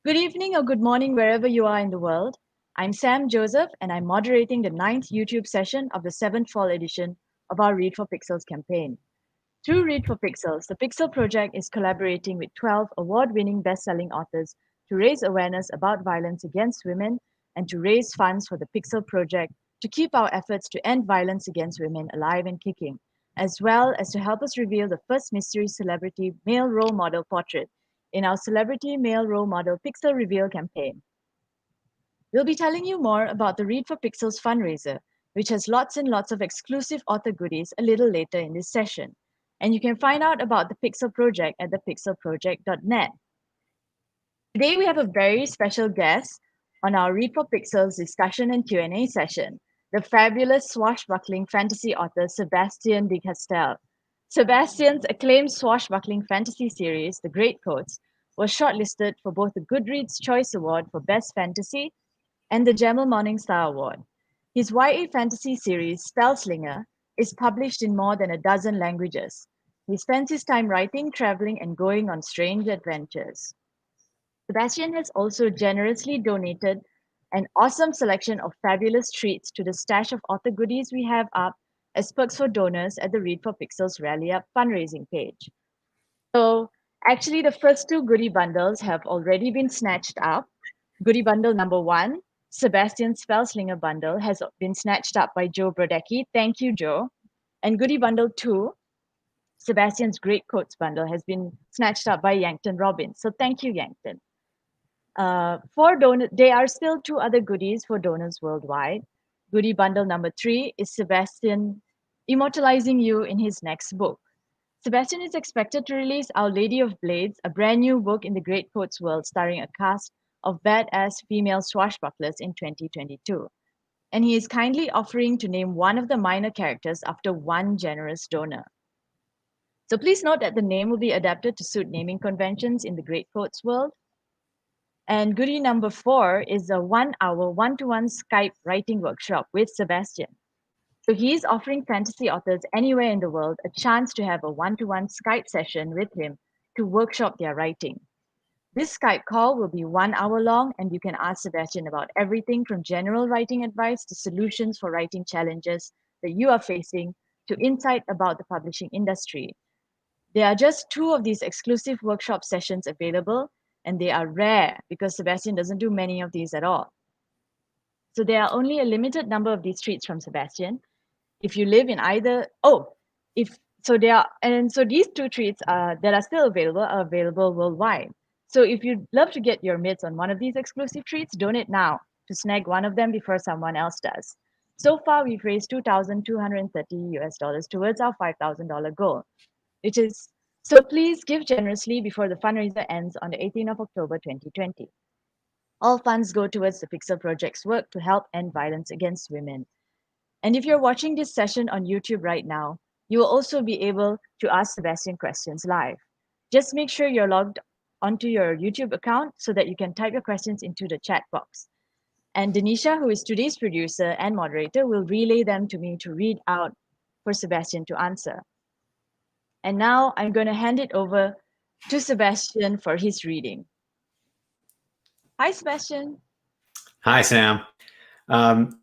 Good evening or good morning, wherever you are in the world. I'm Sam Joseph, and I'm moderating the 9th YouTube session of the 7th fall edition of our Read for Pixels campaign. Through Read for Pixels, the Pixel Project is collaborating with 12 award-winning best-selling authors to raise awareness about violence against women and to raise funds for the Pixel Project to keep our efforts to end violence against women alive and kicking, as well as to help us reveal the first mystery celebrity male role model portrait in our Celebrity Male Role Model Pixel Reveal campaign. We'll be telling you more about the Read for Pixels fundraiser, which has lots and lots of exclusive author goodies a little later in this session. And you can find out about the Pixel Project at thepixelproject.net. Today we have a very special guest on our Read for Pixels discussion and Q&A session, the fabulous swashbuckling fantasy author Sebastien de Castell. Sebastian's acclaimed swashbuckling fantasy series, The GREATCOAST, was shortlisted for both the Goodreads Choice Award for Best Fantasy and the Jamel Morningstar Award. His YA fantasy series, Spellslinger, is published in more than a dozen languages. He spends his time writing, traveling, and going on strange adventures. Sebastian has also generously donated an awesome selection of fabulous treats to the stash of author goodies we have up as perks for donors at the Read for Pixels Rally Up fundraising page. So actually the first two goodie bundles have already been snatched up. Goodie bundle number 1, Sebastian's Spellslinger bundle, has been snatched up by Joe Brodecki. Thank you, Joe. And goodie bundle 2, Sebastian's GREATCOAST bundle, has been snatched up by Yankton Robbins. So thank you, Yankton. There are still 2 other goodies for donors worldwide. Goodie bundle number 3 is Sebastian immortalizing you in his next book. Sebastian is expected to release Our Lady of Blades, a brand new book in the GREATCOAST world starring a cast of badass female swashbucklers in 2022. And he is kindly offering to name one of the minor characters after one generous donor. So please note that the name will be adapted to suit naming conventions in the GREATCOAST world. And goodie number 4 is a 1-hour one-to-one Skype writing workshop with Sebastian. So he's offering fantasy authors anywhere in the world a chance to have a one-to-one Skype session with him to workshop their writing. This Skype call will be 1 hour long, and you can ask Sebastian about everything from general writing advice to solutions for writing challenges that you are facing to insight about the publishing industry. There are just 2 of these exclusive workshop sessions available, and they are rare because Sebastian doesn't do many of these at all. So there are only a limited number of these treats from Sebastian. If you live in either, these 2 treats that are still available are available worldwide. So if you'd love to get your mitts on one of these exclusive treats, donate now to snag one of them before someone else does. So far, we've raised $2,230 towards our $5,000 goal, so please give generously before the fundraiser ends on the 18th of October 2020. All funds go towards the Pixel Project's work to help end violence against women. And if you're watching this session on YouTube right now, you will also be able to ask Sebastian questions live. Just make sure you're logged onto your YouTube account so that you can type your questions into the chat box. And Denisha, who is today's producer and moderator, will relay them to me to read out for Sebastian to answer. And now I'm going to hand it over to Sebastian for his reading. Hi, Sebastian. Hi, Sam.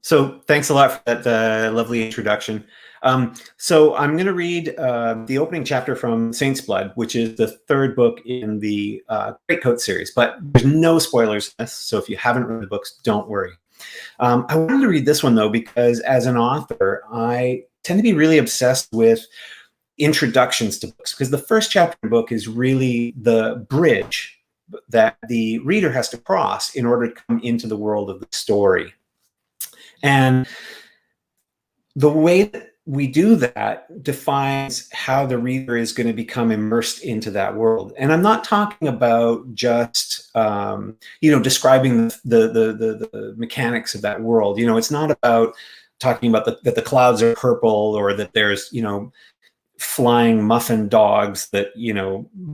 So thanks a lot for that lovely introduction. So I'm going to read the opening chapter from Saint's Blood, which is the 3rd book in the GREATCOAST series, but there's no spoilers in this, so if you haven't read the books, don't worry. I wanted to read this one, though, because as an author, I tend to be really obsessed with introductions to books, because the first chapter of the book is really the bridge that the reader has to cross in order to come into the world of the story. And the way that we do that defines how the reader is going to become immersed into that world. And I'm not talking about just, describing the mechanics of that world. It's not about talking about that the clouds are purple, or that there's, flying muffin dogs that,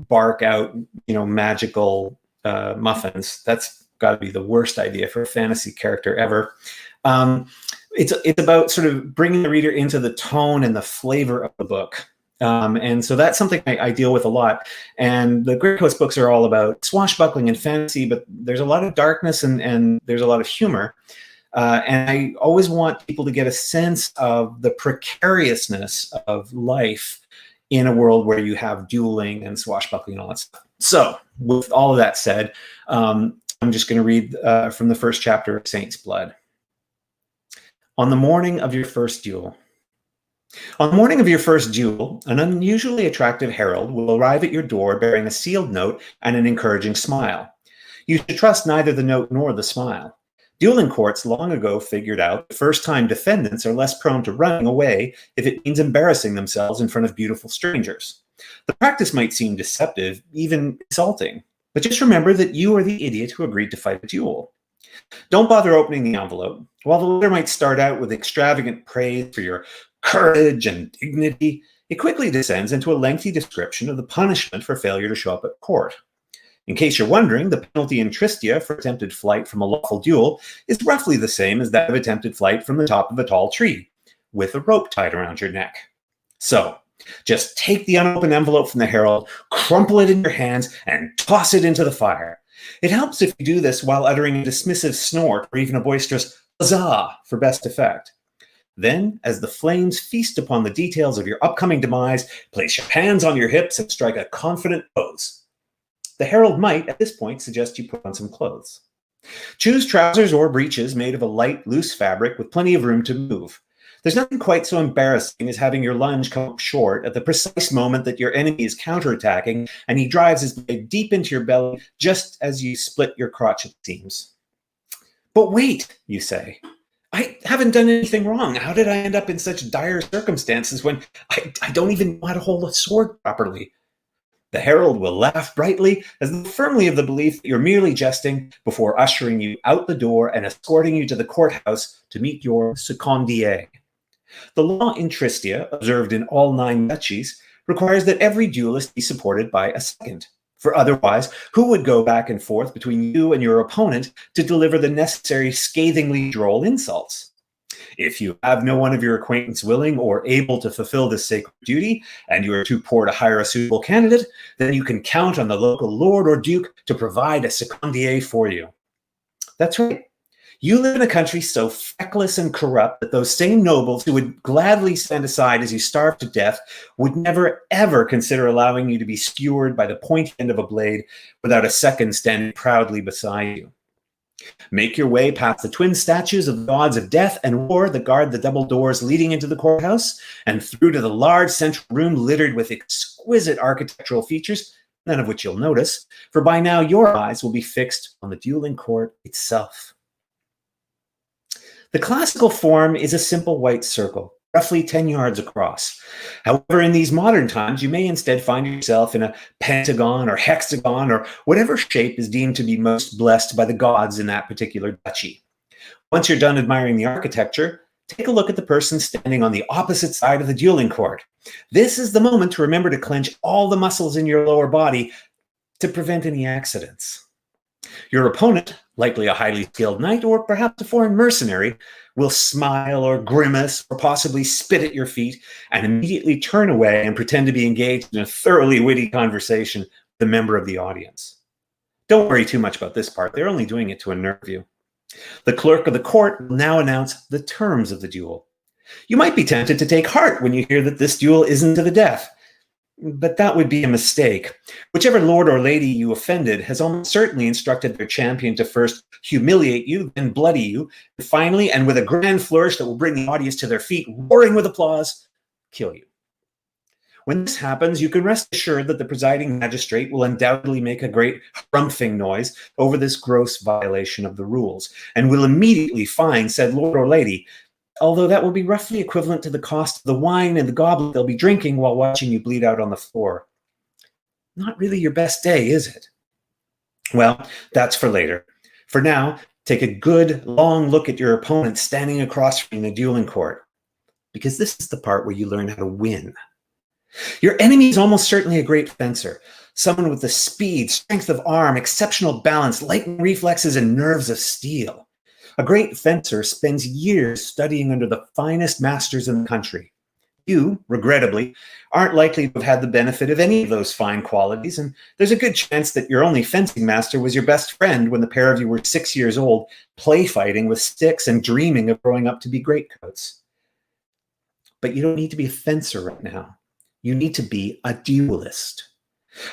bark out, magical muffins. That's got to be the worst idea for a fantasy character ever. It's about sort of bringing the reader into the tone and the flavor of the book. And so that's something I deal with a lot. And the Great Coast books are all about swashbuckling and fantasy, but there's a lot of darkness and there's a lot of humor. And I always want people to get a sense of the precariousness of life in a world where you have dueling and swashbuckling and all that stuff. So with all of that said, I'm just going to read from the first chapter of Saint's Blood. On the morning of your first duel. On the morning of your first duel, an unusually attractive herald will arrive at your door bearing a sealed note and an encouraging smile. You should trust neither the note nor the smile. Dueling courts long ago figured out that first-time defendants are less prone to running away if it means embarrassing themselves in front of beautiful strangers. The practice might seem deceptive, even insulting, but just remember that you are the idiot who agreed to fight a duel. Don't bother opening the envelope. While the letter might start out with extravagant praise for your courage and dignity, it quickly descends into a lengthy description of the punishment for failure to show up at court. In case you're wondering, the penalty in Tristia for attempted flight from a lawful duel is roughly the same as that of attempted flight from the top of a tall tree, with a rope tied around your neck. So, just take the unopened envelope from the herald, crumple it in your hands, and toss it into the fire. It helps if you do this while uttering a dismissive snort or even a boisterous huzzah for best effect. Then, as the flames feast upon the details of your upcoming demise, place your hands on your hips and strike a confident pose. The herald might, at this point, suggest you put on some clothes. Choose trousers or breeches made of a light, loose fabric with plenty of room to move. There's nothing quite so embarrassing as having your lunge come up short at the precise moment that your enemy is counterattacking and he drives his blade deep into your belly just as you split your crotch at the seams. But wait, you say. I haven't done anything wrong. How did I end up in such dire circumstances when I don't even know how to hold a sword properly? The herald will laugh brightly, as though firmly of the belief that you're merely jesting, before ushering you out the door and escorting you to the courthouse to meet your secondier. The law in Tristia, observed in all 9 duchies, requires that every duelist be supported by a second. For otherwise, who would go back and forth between you and your opponent to deliver the necessary scathingly droll insults? If you have no one of your acquaintance willing or able to fulfill this sacred duty, and you are too poor to hire a suitable candidate, then you can count on the local lord or duke to provide a secondier for you. That's right. You live in a country so feckless and corrupt that those same nobles who would gladly stand aside as you starve to death would never, ever consider allowing you to be skewered by the pointy end of a blade without a second standing proudly beside you. Make your way past the twin statues of the gods of death and war that guard the double doors leading into the courthouse, and through to the large central room littered with exquisite architectural features, none of which you'll notice, for by now your eyes will be fixed on the dueling court itself. The classical form is a simple white circle, roughly 10 yards across. However, in these modern times, you may instead find yourself in a pentagon or hexagon or whatever shape is deemed to be most blessed by the gods in that particular duchy. Once you're done admiring the architecture, take a look at the person standing on the opposite side of the dueling court. This is the moment to remember to clench all the muscles in your lower body to prevent any accidents. Your opponent, likely a highly skilled knight or perhaps a foreign mercenary, will smile or grimace or possibly spit at your feet and immediately turn away and pretend to be engaged in a thoroughly witty conversation with a member of the audience. Don't worry too much about this part. They're only doing it to unnerve you. The clerk of the court will now announce the terms of the duel. You might be tempted to take heart when you hear that this duel isn't to the death. But that would be a mistake. Whichever lord or lady you offended has almost certainly instructed their champion to first humiliate you, then bloody you, and finally, and with a grand flourish that will bring the audience to their feet, roaring with applause, kill you. When this happens, you can rest assured that the presiding magistrate will undoubtedly make a great harumphing noise over this gross violation of the rules, and will immediately fine said lord or lady, although that will be roughly equivalent to the cost of the wine and the goblet they'll be drinking while watching you bleed out on the floor. Not really your best day, is it? Well, that's for later. For now, take a good, long look at your opponent standing across from the dueling court, because this is the part where you learn how to win. Your enemy is almost certainly a great fencer, someone with the speed, strength of arm, exceptional balance, lightning reflexes, and nerves of steel. A great fencer spends years studying under the finest masters in the country. You, regrettably, aren't likely to have had the benefit of any of those fine qualities, and there's a good chance that your only fencing master was your best friend when the pair of you were 6 years old, play fighting with sticks and dreaming of growing up to be greatcoats. But you don't need to be a fencer right now. You need to be a duelist.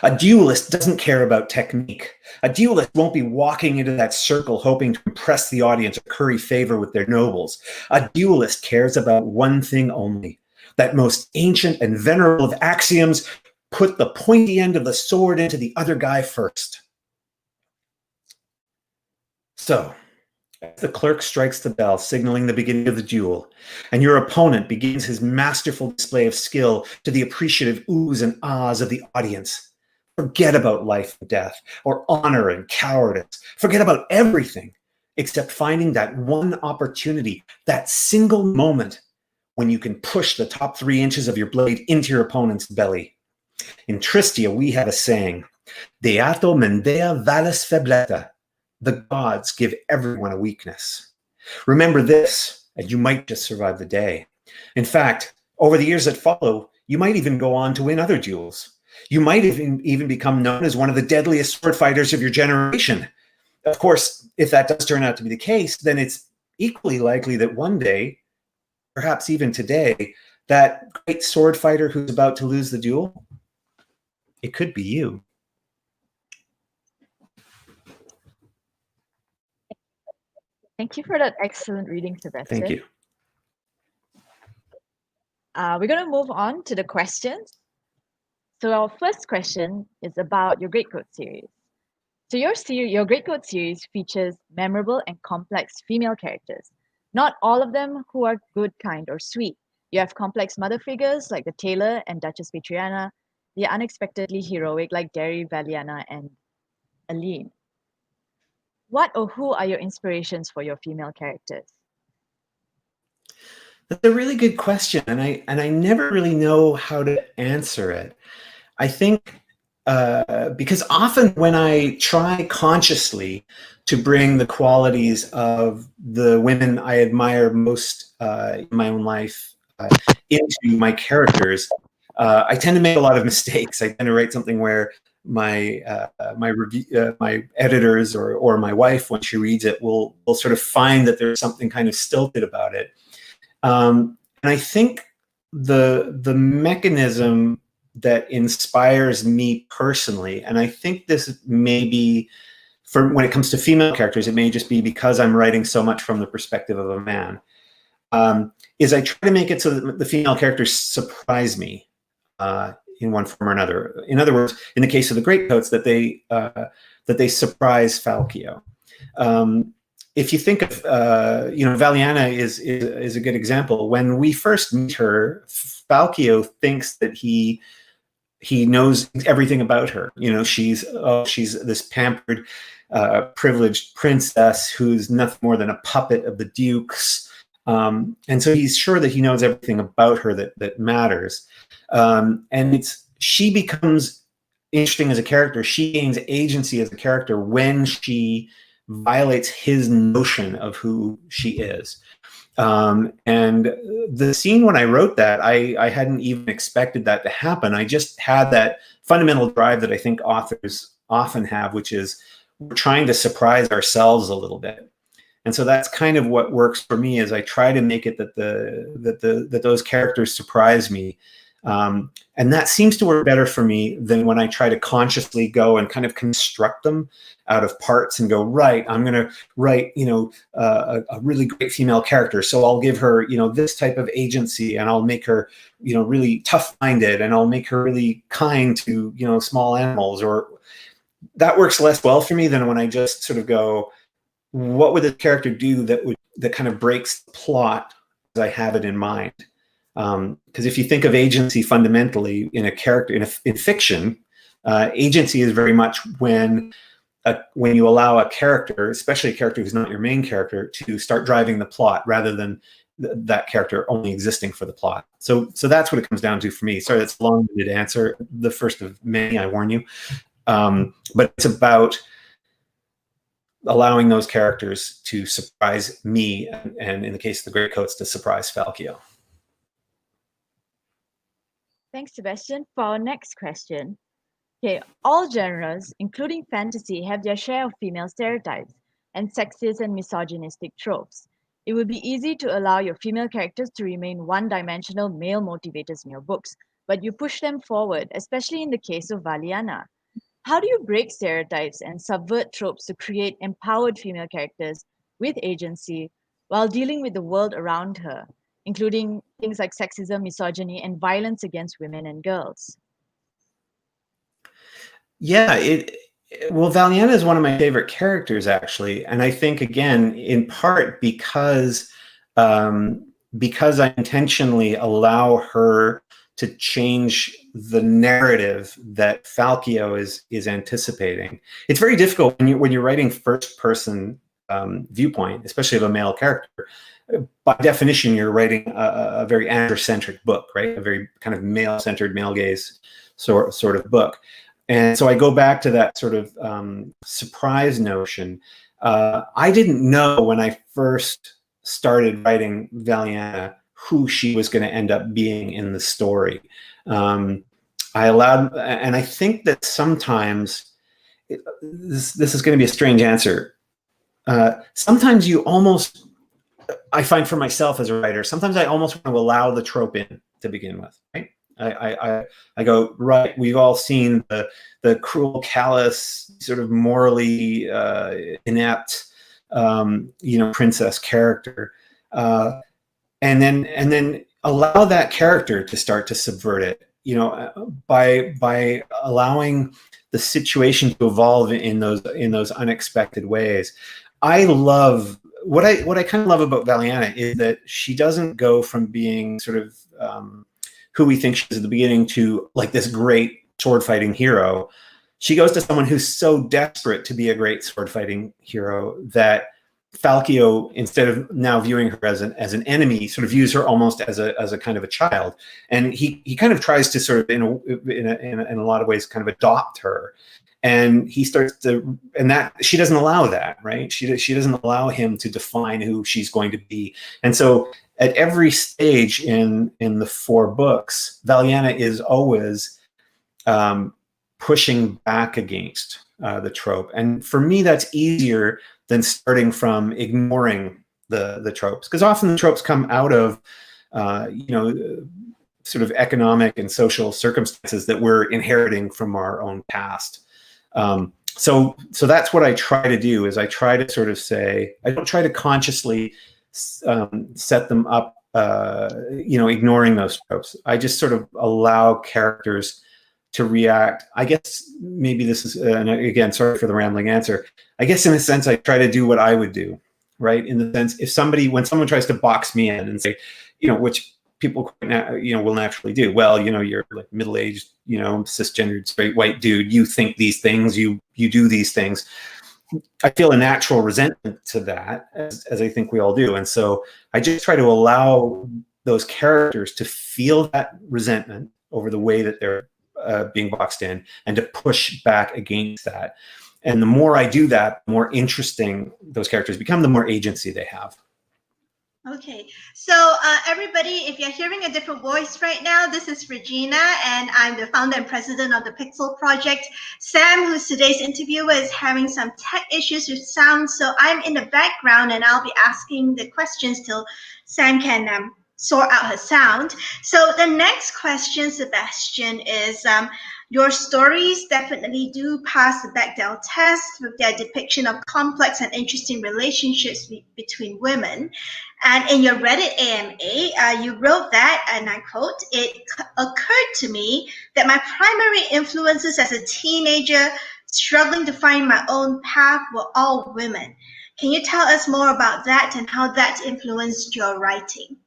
A duelist doesn't care about technique. A duelist won't be walking into that circle hoping to impress the audience or curry favor with their nobles. A duelist cares about one thing only: that most ancient and venerable of axioms: put the pointy end of the sword into the other guy first. So, as the clerk strikes the bell, signaling the beginning of the duel, and your opponent begins his masterful display of skill to the appreciative oohs and ahs of the audience, forget about life and death, or honor and cowardice. Forget about everything except finding that one opportunity, that single moment when you can push the top 3 inches of your blade into your opponent's belly. In Tristia, we have a saying: Deato mendea vallis febleta. The gods give everyone a weakness. Remember this, and you might just survive the day. In fact, over the years that follow, you might even go on to win other duels. You might even become known as one of the deadliest sword fighters of your generation. Of course, if that does turn out to be the case, then it's equally likely that one day, perhaps even today, that great sword fighter who's about to lose the duel, it could be you. Thank you for that excellent reading, Sebastian. Thank you. We're going to move on to the questions. So our first question is about your Greatcoat series. So your Greatcoat series features memorable and complex female characters. Not all of them who are good, kind, or sweet. You have complex mother figures like the Tailor and Duchess Beatriana, the unexpectedly heroic like Derry, Valiana, and Aline. What or who are your inspirations for your female characters? That's a really good question, and I never really know how to answer it. I think because often when I try consciously to bring the qualities of the women I admire most in my own life into my characters, I tend to make a lot of mistakes. I tend to write something where my editors or my wife, when she reads it, will sort of find that there's something kind of stilted about it. And I think the mechanism that inspires me personally, and I think this may be, for when it comes to female characters, it may just be because I'm writing so much from the perspective of a man, is I try to make it so that the female characters surprise me in one form or another. In other words, in the case of the Greatcoats, that they surprise Falkio. If you think of, Valiana is a good example. When we first meet her, Falkio thinks that he knows everything about her. She's this pampered, privileged princess who's nothing more than a puppet of the Duke's. And so he's sure that he knows everything about her that matters. And she becomes interesting as a character. She gains agency as a character when she violates his notion of who she is. And the scene when I wrote that, I hadn't even expected that to happen. I just had that fundamental drive that I think authors often have, which is we're trying to surprise ourselves a little bit. And so that's kind of what works for me, is I try to make it that those characters surprise me. And that seems to work better for me than when I try to consciously go and kind of construct them out of parts and go, right, I'm going to write, a really great female character. So I'll give her, this type of agency, and I'll make her, really tough-minded, and I'll make her really kind to, small animals. Or that works less well for me than when I just sort of go, what would the character do that kind of breaks the plot as I have it in mind? Because if you think of agency fundamentally in a character, in fiction, agency is very much when you allow a character, especially a character who's not your main character, to start driving the plot rather than that character only existing for the plot. So that's what it comes down to for me. Sorry, that's a long-winded answer, the first of many, I warn you. But it's about allowing those characters to surprise me, and in the case of the Greatcoats, to surprise Falkio. Thanks, Sebastian. For our next question, okay, all genres, including fantasy, have their share of female stereotypes and sexist and misogynistic tropes. It would be easy to allow your female characters to remain one-dimensional male motivators in your books, but you push them forward, especially in the case of Valiana. How do you break stereotypes and subvert tropes to create empowered female characters with agency while dealing with the world around her, including things like sexism, misogyny, and violence against women and girls? Yeah, well, Valiana is one of my favorite characters, actually, and I think, again, in part because I intentionally allow her to change the narrative that Falkio is anticipating. It's very difficult when you're writing first person viewpoint, especially of a male character. By definition, you're writing a very androcentric book, right? A very kind of male-centered, male gaze sort of book. And so I go back to that sort of surprise notion. I didn't know when I first started writing Valiana who she was going to end up being in the story. I allowed, and I think that sometimes, this is going to be a strange answer. Sometimes you almost, I find for myself as a writer, sometimes I almost want to allow the trope in to begin with, right? I go, right, we've all seen the cruel, callous, sort of morally inept, princess character, and then allow that character to start to subvert it, by allowing the situation to evolve in those unexpected ways. I love what I kind of love about Valiana is that she doesn't go from being sort of who we think she is at the beginning to like this great sword fighting hero. She goes to someone who's so desperate to be a great sword fighting hero that Falkio, instead of now viewing her as an enemy, sort of views her almost as a kind of a child, and he kind of tries to sort of in a lot of ways kind of adopt her, and he starts to, and that she doesn't allow that, right? She doesn't allow him to define who she's going to be, and so at every stage in the 4 books, Valiana is always pushing back against the trope, and for me that's easier than starting from ignoring the tropes, because often the tropes come out of sort of economic and social circumstances that we're inheriting from our own past. So that's what I try to do, is I try to sort of say, I don't try to consciously set them up, ignoring those tropes. I just sort of allow characters to react. I guess maybe this is, and again, sorry for the rambling answer. I guess in a sense, I try to do what I would do, right? In the sense, when someone tries to box me in and say, which people, will naturally do. Well, you're like middle-aged, cisgendered, straight white dude. You think these things, you do these things. I feel a natural resentment to that, as I think we all do. And so I just try to allow those characters to feel that resentment over the way that they're being boxed in, and to push back against that. And the more I do that, the more interesting those characters become, the more agency they have. Okay, so everybody, if you're hearing a different voice right now, this is Regina, and I'm the founder and president of the Pixel Project. Sam, who's today's interviewer, is having some tech issues with sound, so I'm in the background, and I'll be asking the questions till Sam can sort out her sound. So the next question, Sebastian, is your stories definitely do pass the Bechdel test with their depiction of complex and interesting relationships between women. And in your Reddit AMA, you wrote that, and I quote, "It occurred to me that my primary influences as a teenager struggling to find my own path were all women." Can you tell us more about that and how that influenced your writing?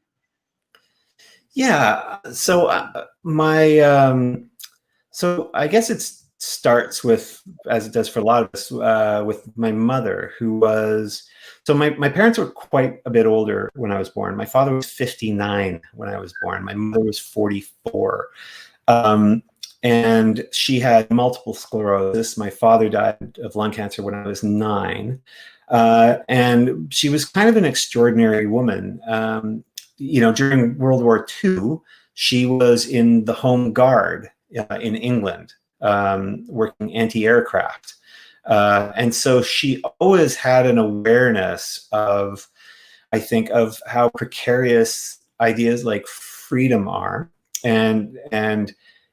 Yeah, so so I guess it starts with, as it does for a lot of us, with my mother, who was, so my parents were quite a bit older when I was born. My father was 59 when I was born. My mother was 44. And she had multiple sclerosis. My father died of lung cancer when I was 9. And she was kind of an extraordinary woman. During World War II, She was in the Home Guard in England, working anti-aircraft. And so she always had an awareness of, I think, of how precarious ideas like freedom are, and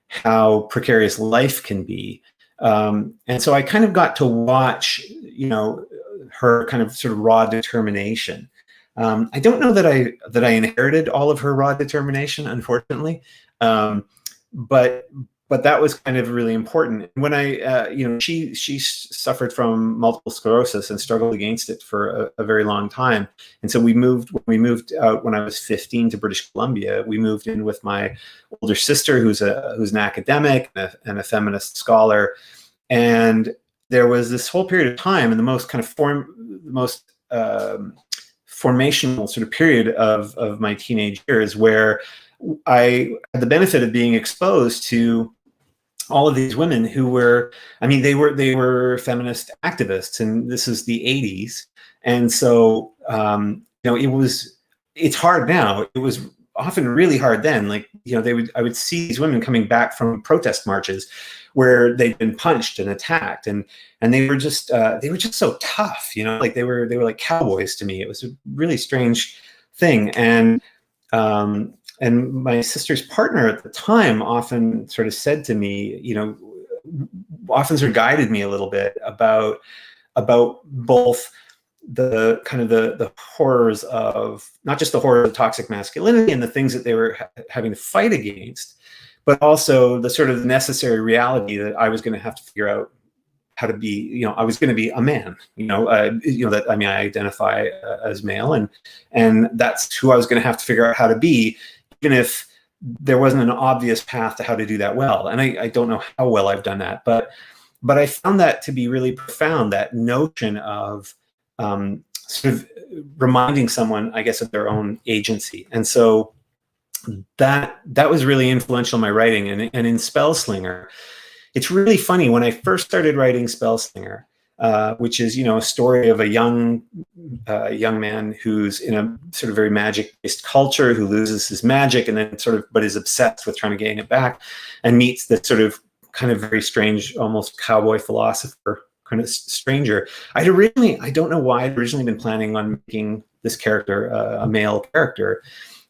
how precarious life can be. And so I kind of got to watch, you know, her kind of sort of raw determination. I don't know that I inherited all of her raw determination, unfortunately, but that was kind of really important. When I, you know, she suffered from multiple sclerosis and struggled against it for a very long time. And so when we moved out when I was 15 to British Columbia, we moved in with my older sister, who's an academic and a feminist scholar. And there was this whole period of time, and the most kind of formational sort of period of my teenage years, where I had the benefit of being exposed to all of these women who were, I mean, they were feminist activists, and this is the 80s. And so, you know, it's hard now. It was often really hard then. Like, you know, I would see these women coming back from protest marches where they'd been punched and attacked, and they were just so tough, you know, like they were like cowboys to me. It was a really strange thing. And my sister's partner at the time often sort of said to me, you know, often sort of guided me a little bit about both the kind of the horrors of, not just the horror of toxic masculinity and the things that they were having to fight against, but also the sort of necessary reality that I was going to have to figure out how to be, you know, I was going to be a man, you know, that, I mean, I identify as male, and that's who I was going to have to figure out how to be, even if there wasn't an obvious path to how to do that well. And I don't know how well I've done that, but I found that to be really profound, that notion of sort of reminding someone, I guess, of their own agency. And so that was really influential in my writing. And in Spellslinger, it's really funny, when I first started writing Spellslinger, which is, you know, a story of a young man who's in a sort of very magic-based culture, who loses his magic and then but is obsessed with trying to gain it back, and meets this sort of kind of very strange, almost cowboy philosopher kind of stranger. I don't know why I'd originally been planning on making this character a male character,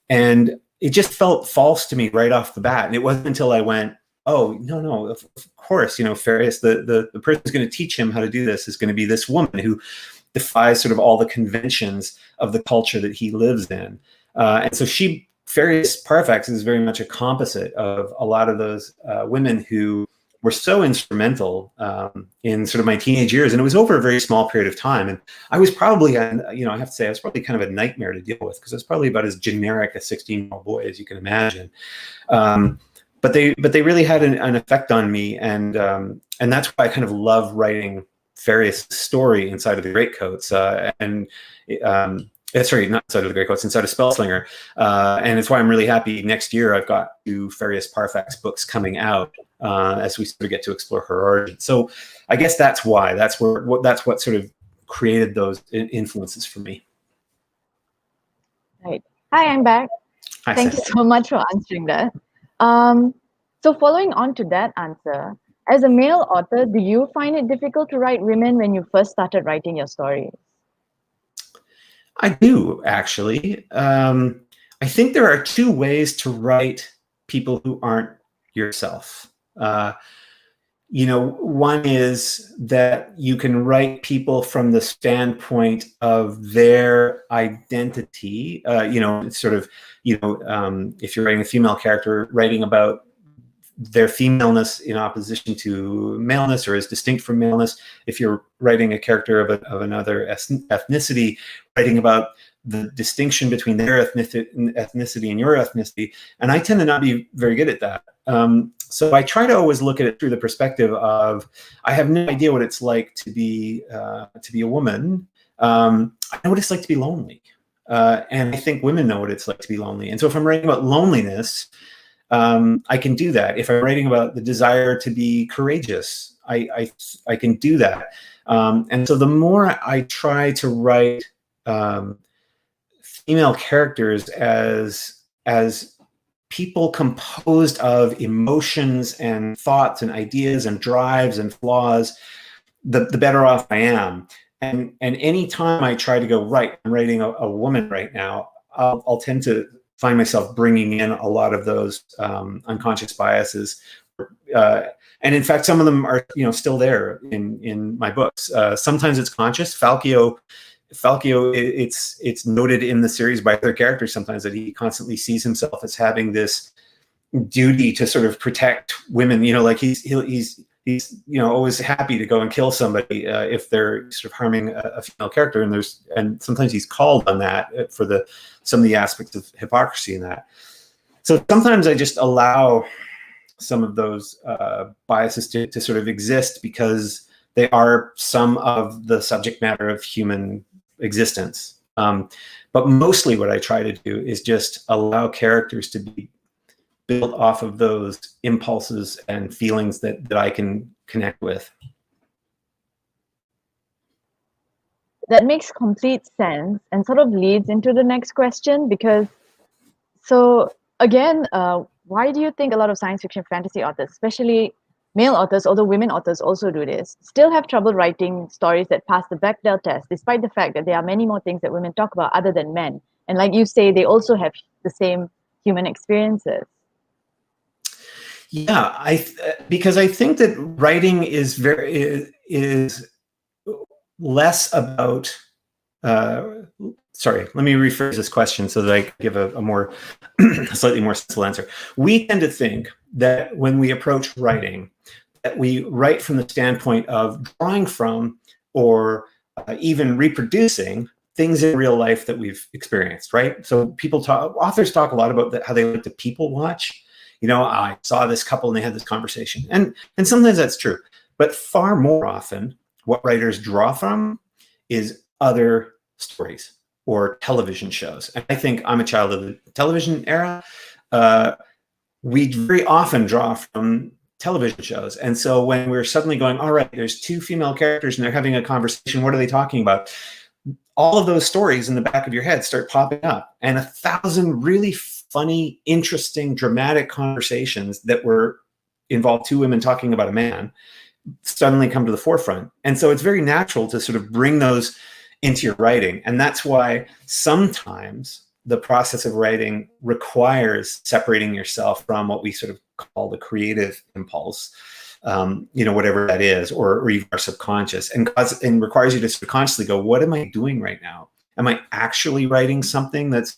and it just felt false to me right off the bat. And it wasn't until I went, oh, no, of course, you know, Farius, the person who's going to teach him how to do this is going to be this woman who defies sort of all the conventions of the culture that he lives in. And so Farius Parfax is very much a composite of a lot of those women who were so instrumental in sort of my teenage years. And it was over a very small period of time. And I was probably, you know, I have to say, I was probably kind of a nightmare to deal with, because I was probably about as generic a 16-year-old boy as you can imagine. But they really had an effect on me, and that's why I kind of love writing Farius' story inside of the Greatcoats, sorry, not inside of the Greatcoats, inside of Spellslinger, and it's why I'm really happy next year I've got 2 Farius Parfax books coming out as we sort of get to explore her origin. So I guess that's why, that's what sort of created those influences for me. Right. Hi, I'm back. Hi, Thank Sam. you so much for answering that. So following on to that answer, as a male author, do you find it difficult to write women when you first started writing your stories? I do, actually. I think there are 2 ways to write people who aren't yourself. You know, one is that you can write people from the standpoint of their identity. You know, it's sort of, you know, if you're writing a female character, writing about their femaleness in opposition to maleness, or as distinct from maleness. If you're writing a character of another ethnicity, writing about the distinction between their ethnicity and your ethnicity. And I tend to not be very good at that. So I try to always look at it through the perspective of, I have no idea what it's like to be a woman. I know what it's like to be lonely. And I think women know what it's like to be lonely. And so if I'm writing about loneliness, I can do that. If I'm writing about the desire to be courageous, I can do that. And so the more I try to write female characters as people composed of emotions and thoughts and ideas and drives and flaws, the better off I am. And any time I try to go, right, I'm writing a woman right now, I'll tend to find myself bringing in a lot of those unconscious biases. And in fact, some of them are, still there in my books. Sometimes it's conscious. Falkio, it's noted in the series by other characters sometimes that he constantly sees himself as having this duty to sort of protect women. Like he's always happy to go and kill somebody if they're sort of harming a female character, and sometimes he's called on that for some of the aspects of hypocrisy in that. So sometimes I just allow some of those biases to sort of exist because they are some of the subject matter of human existence. But mostly what I try to do is just allow characters to be built off of those impulses and feelings that I can connect with. That makes complete sense and sort of leads into the next question, because again, why do you think a lot of science fiction fantasy authors, especially male authors, although women authors also do this, still have trouble writing stories that pass the Bechdel test, despite the fact that there are many more things that women talk about other than men? And like you say, they also have the same human experiences. Yeah, because I think that writing is less about. Sorry, let me rephrase this question so that I can give a more slightly more sensible answer. We tend to think that when we approach writing, that we write from the standpoint of drawing from or even reproducing things in real life that we've experienced, right? So authors talk a lot about how they like to people watch. I saw this couple and they had this conversation. And sometimes that's true. But far more often, what writers draw from is other stories or television shows. And I think I'm a child of the television era. We very often draw from television shows. And so when we're suddenly going, all right, there's two female characters and they're having a conversation, what are they talking about? All of those stories in the back of your head start popping up, and 1,000 really funny, interesting, dramatic conversations that involved two women talking about a man suddenly come to the forefront. And so it's very natural to sort of bring those into your writing. And that's why sometimes the process of writing requires separating yourself from what we sort of call the creative impulse, whatever that is, or even our subconscious, and requires you to sort of consciously go, what am I doing right now? Am I actually writing something that's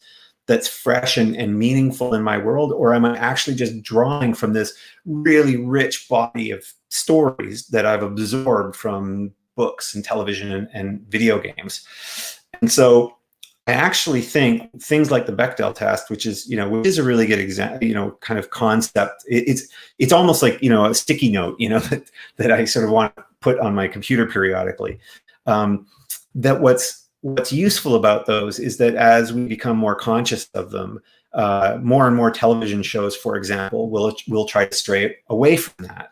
fresh and meaningful in my world? Or am I actually just drawing from this really rich body of stories that I've absorbed from books and television and video games? And so I actually think things like the Bechdel test, which is a really good example, kind of concept. It's almost like, a sticky note, that I sort of want to put on my computer periodically. That what's useful about those is that as we become more conscious of them, more and more television shows, for example, will try to stray away from that.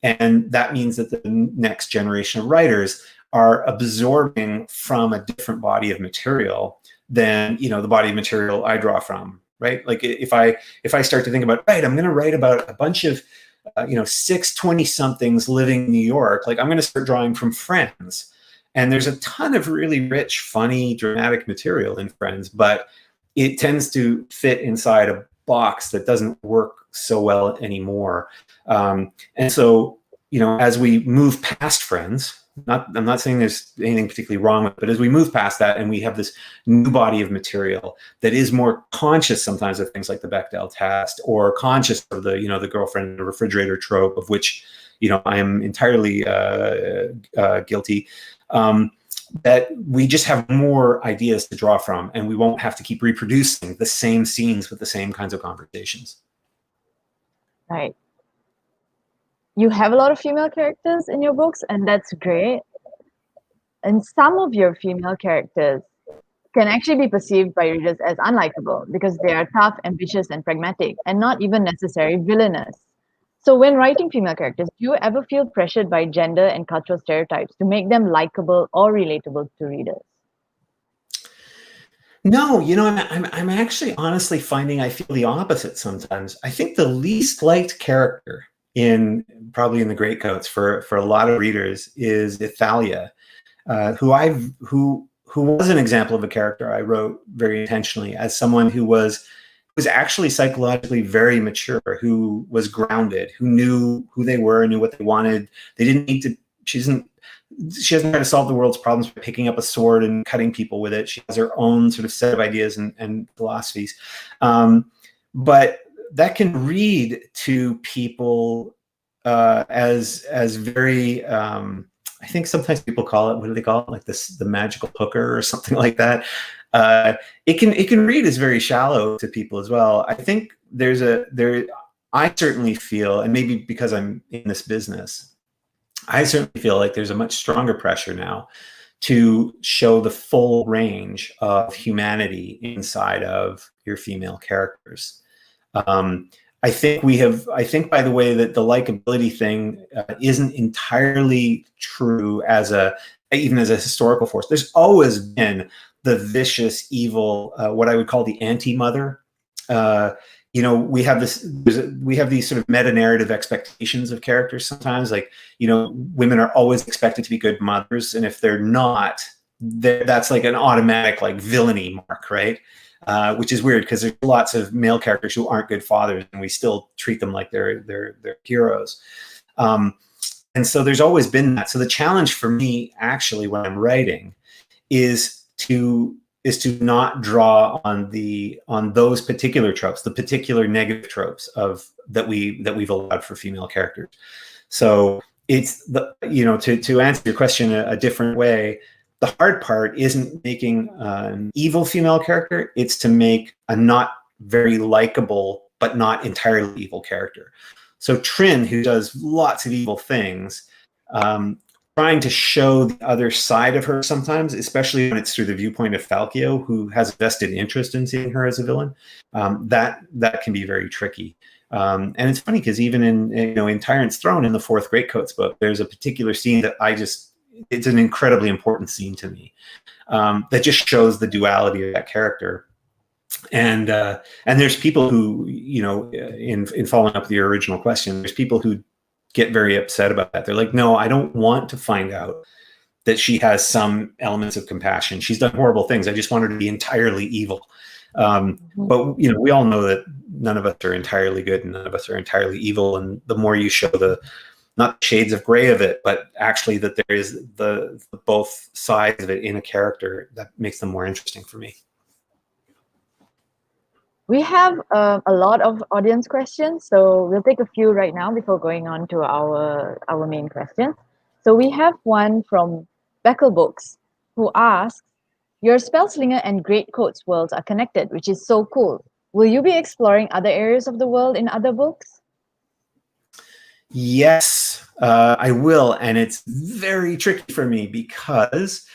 And that means that the next generation of writers are absorbing from a different body of material than the body of material I draw from, right? Like if I start to think about, right, I'm going to write about a bunch of 620-somethings living in New York, like I'm going to start drawing from Friends. And there's a ton of really rich, funny, dramatic material in Friends, but it tends to fit inside a box that doesn't work so well anymore. And so, as we move past Friends, I'm not saying there's anything particularly wrong with it, but as we move past that and we have this new body of material that is more conscious sometimes of things like the Bechdel test, or conscious of the girlfriend in the refrigerator trope, of which, I am entirely guilty, that we just have more ideas to draw from, and we won't have to keep reproducing the same scenes with the same kinds of conversations. Right. You have a lot of female characters in your books, and that's great. And some of your female characters can actually be perceived by readers as unlikable because they are tough, ambitious, and pragmatic, and not even necessarily villainous. So when writing female characters, do you ever feel pressured by gender and cultural stereotypes to make them likable or relatable to readers? No, you know, I'm actually honestly finding I feel the opposite sometimes. I think the least liked character probably in the Greatcoats for a lot of readers is Ithalia, who was an example of a character I wrote very intentionally as someone who was actually psychologically very mature, who was grounded, who knew who they were, knew what they wanted. They didn't need to. She doesn't try to solve the world's problems by picking up a sword and cutting people with it. She has her own sort of set of ideas and philosophies. But that can read to people as very, I think sometimes people call it, what do they call it? Like the magical hooker or something like that. It can read as very shallow to people as well. I think I certainly feel, and maybe because I'm in this business, I certainly feel like there's a much stronger pressure now to show the full range of humanity inside of your female characters. I think by the way, that the likability thing isn't entirely true even as a historical force. There's always been the vicious, evil, what I would call the anti-mother. You know, we have these sort of meta-narrative expectations of characters sometimes, like, you know, women are always expected to be good mothers, and if they're not, that's like an automatic like villainy mark, right? Which is weird because there's lots of male characters who aren't good fathers, and we still treat them like they're heroes. And so there's always been that. So the challenge for me, actually, when I'm writing, is to not draw on those particular tropes, the particular negative tropes that we've allowed for female characters. So it's to answer your question a different way, the hard part isn't making an evil female character, it's to make a not very likable but not entirely evil character. So Trin, who does lots of evil things, trying to show the other side of her sometimes, especially when it's through the viewpoint of Falkio, who has a vested interest in seeing her as a villain, that can be very tricky. And it's funny because even in Tyrant's Throne, in the fourth Greatcoats book, there's a particular scene that it's an incredibly important scene to me, that just shows the duality of that character. And there's people who, in following up the original question, there's people who get very upset about that. They're like, no, I don't want to find out that she has some elements of compassion. She's done horrible things. I just want her to be entirely evil. But we all know that none of us are entirely good and none of us are entirely evil. And the more you show not shades of gray of it, but actually that there is the both sides of it in a character, that makes them more interesting for me. We have a lot of audience questions, so we'll take a few right now before going on to our main questions. So we have one from Beckel Books, who asks, your Spellslinger and Greatcoats worlds are connected, which is so cool. Will you be exploring other areas of the world in other books? Yes, I will, and it's very tricky for me because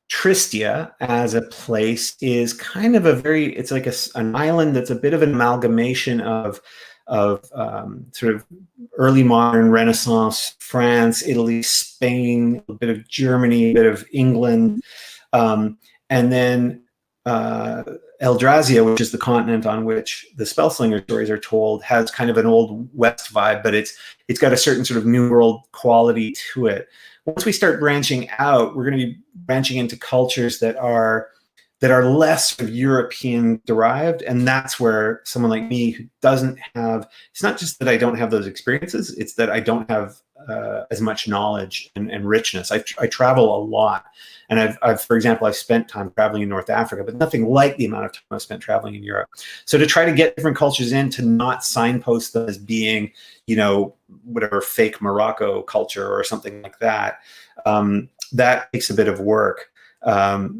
Tristia as a place is kind of it's like an island that's a bit of an amalgamation of sort of early modern Renaissance France, Italy, Spain, a bit of Germany, a bit of England, and then Eldrazi, which is the continent on which the Spellslinger stories are told, has kind of an Old West vibe, but it's got a certain sort of New World quality to it. Once we start branching out, we're going to be branching into cultures that are less sort of European derived, and that's where someone like me who doesn't have, it's not just that I don't have those experiences, it's that I don't have as much knowledge and richness. I travel a lot, and I've for example, I've spent time traveling in North Africa, but nothing like the amount of time I've spent traveling in Europe. So to try to get different cultures in, to not signpost them as being, whatever fake Morocco culture or something like that, that takes a bit of work.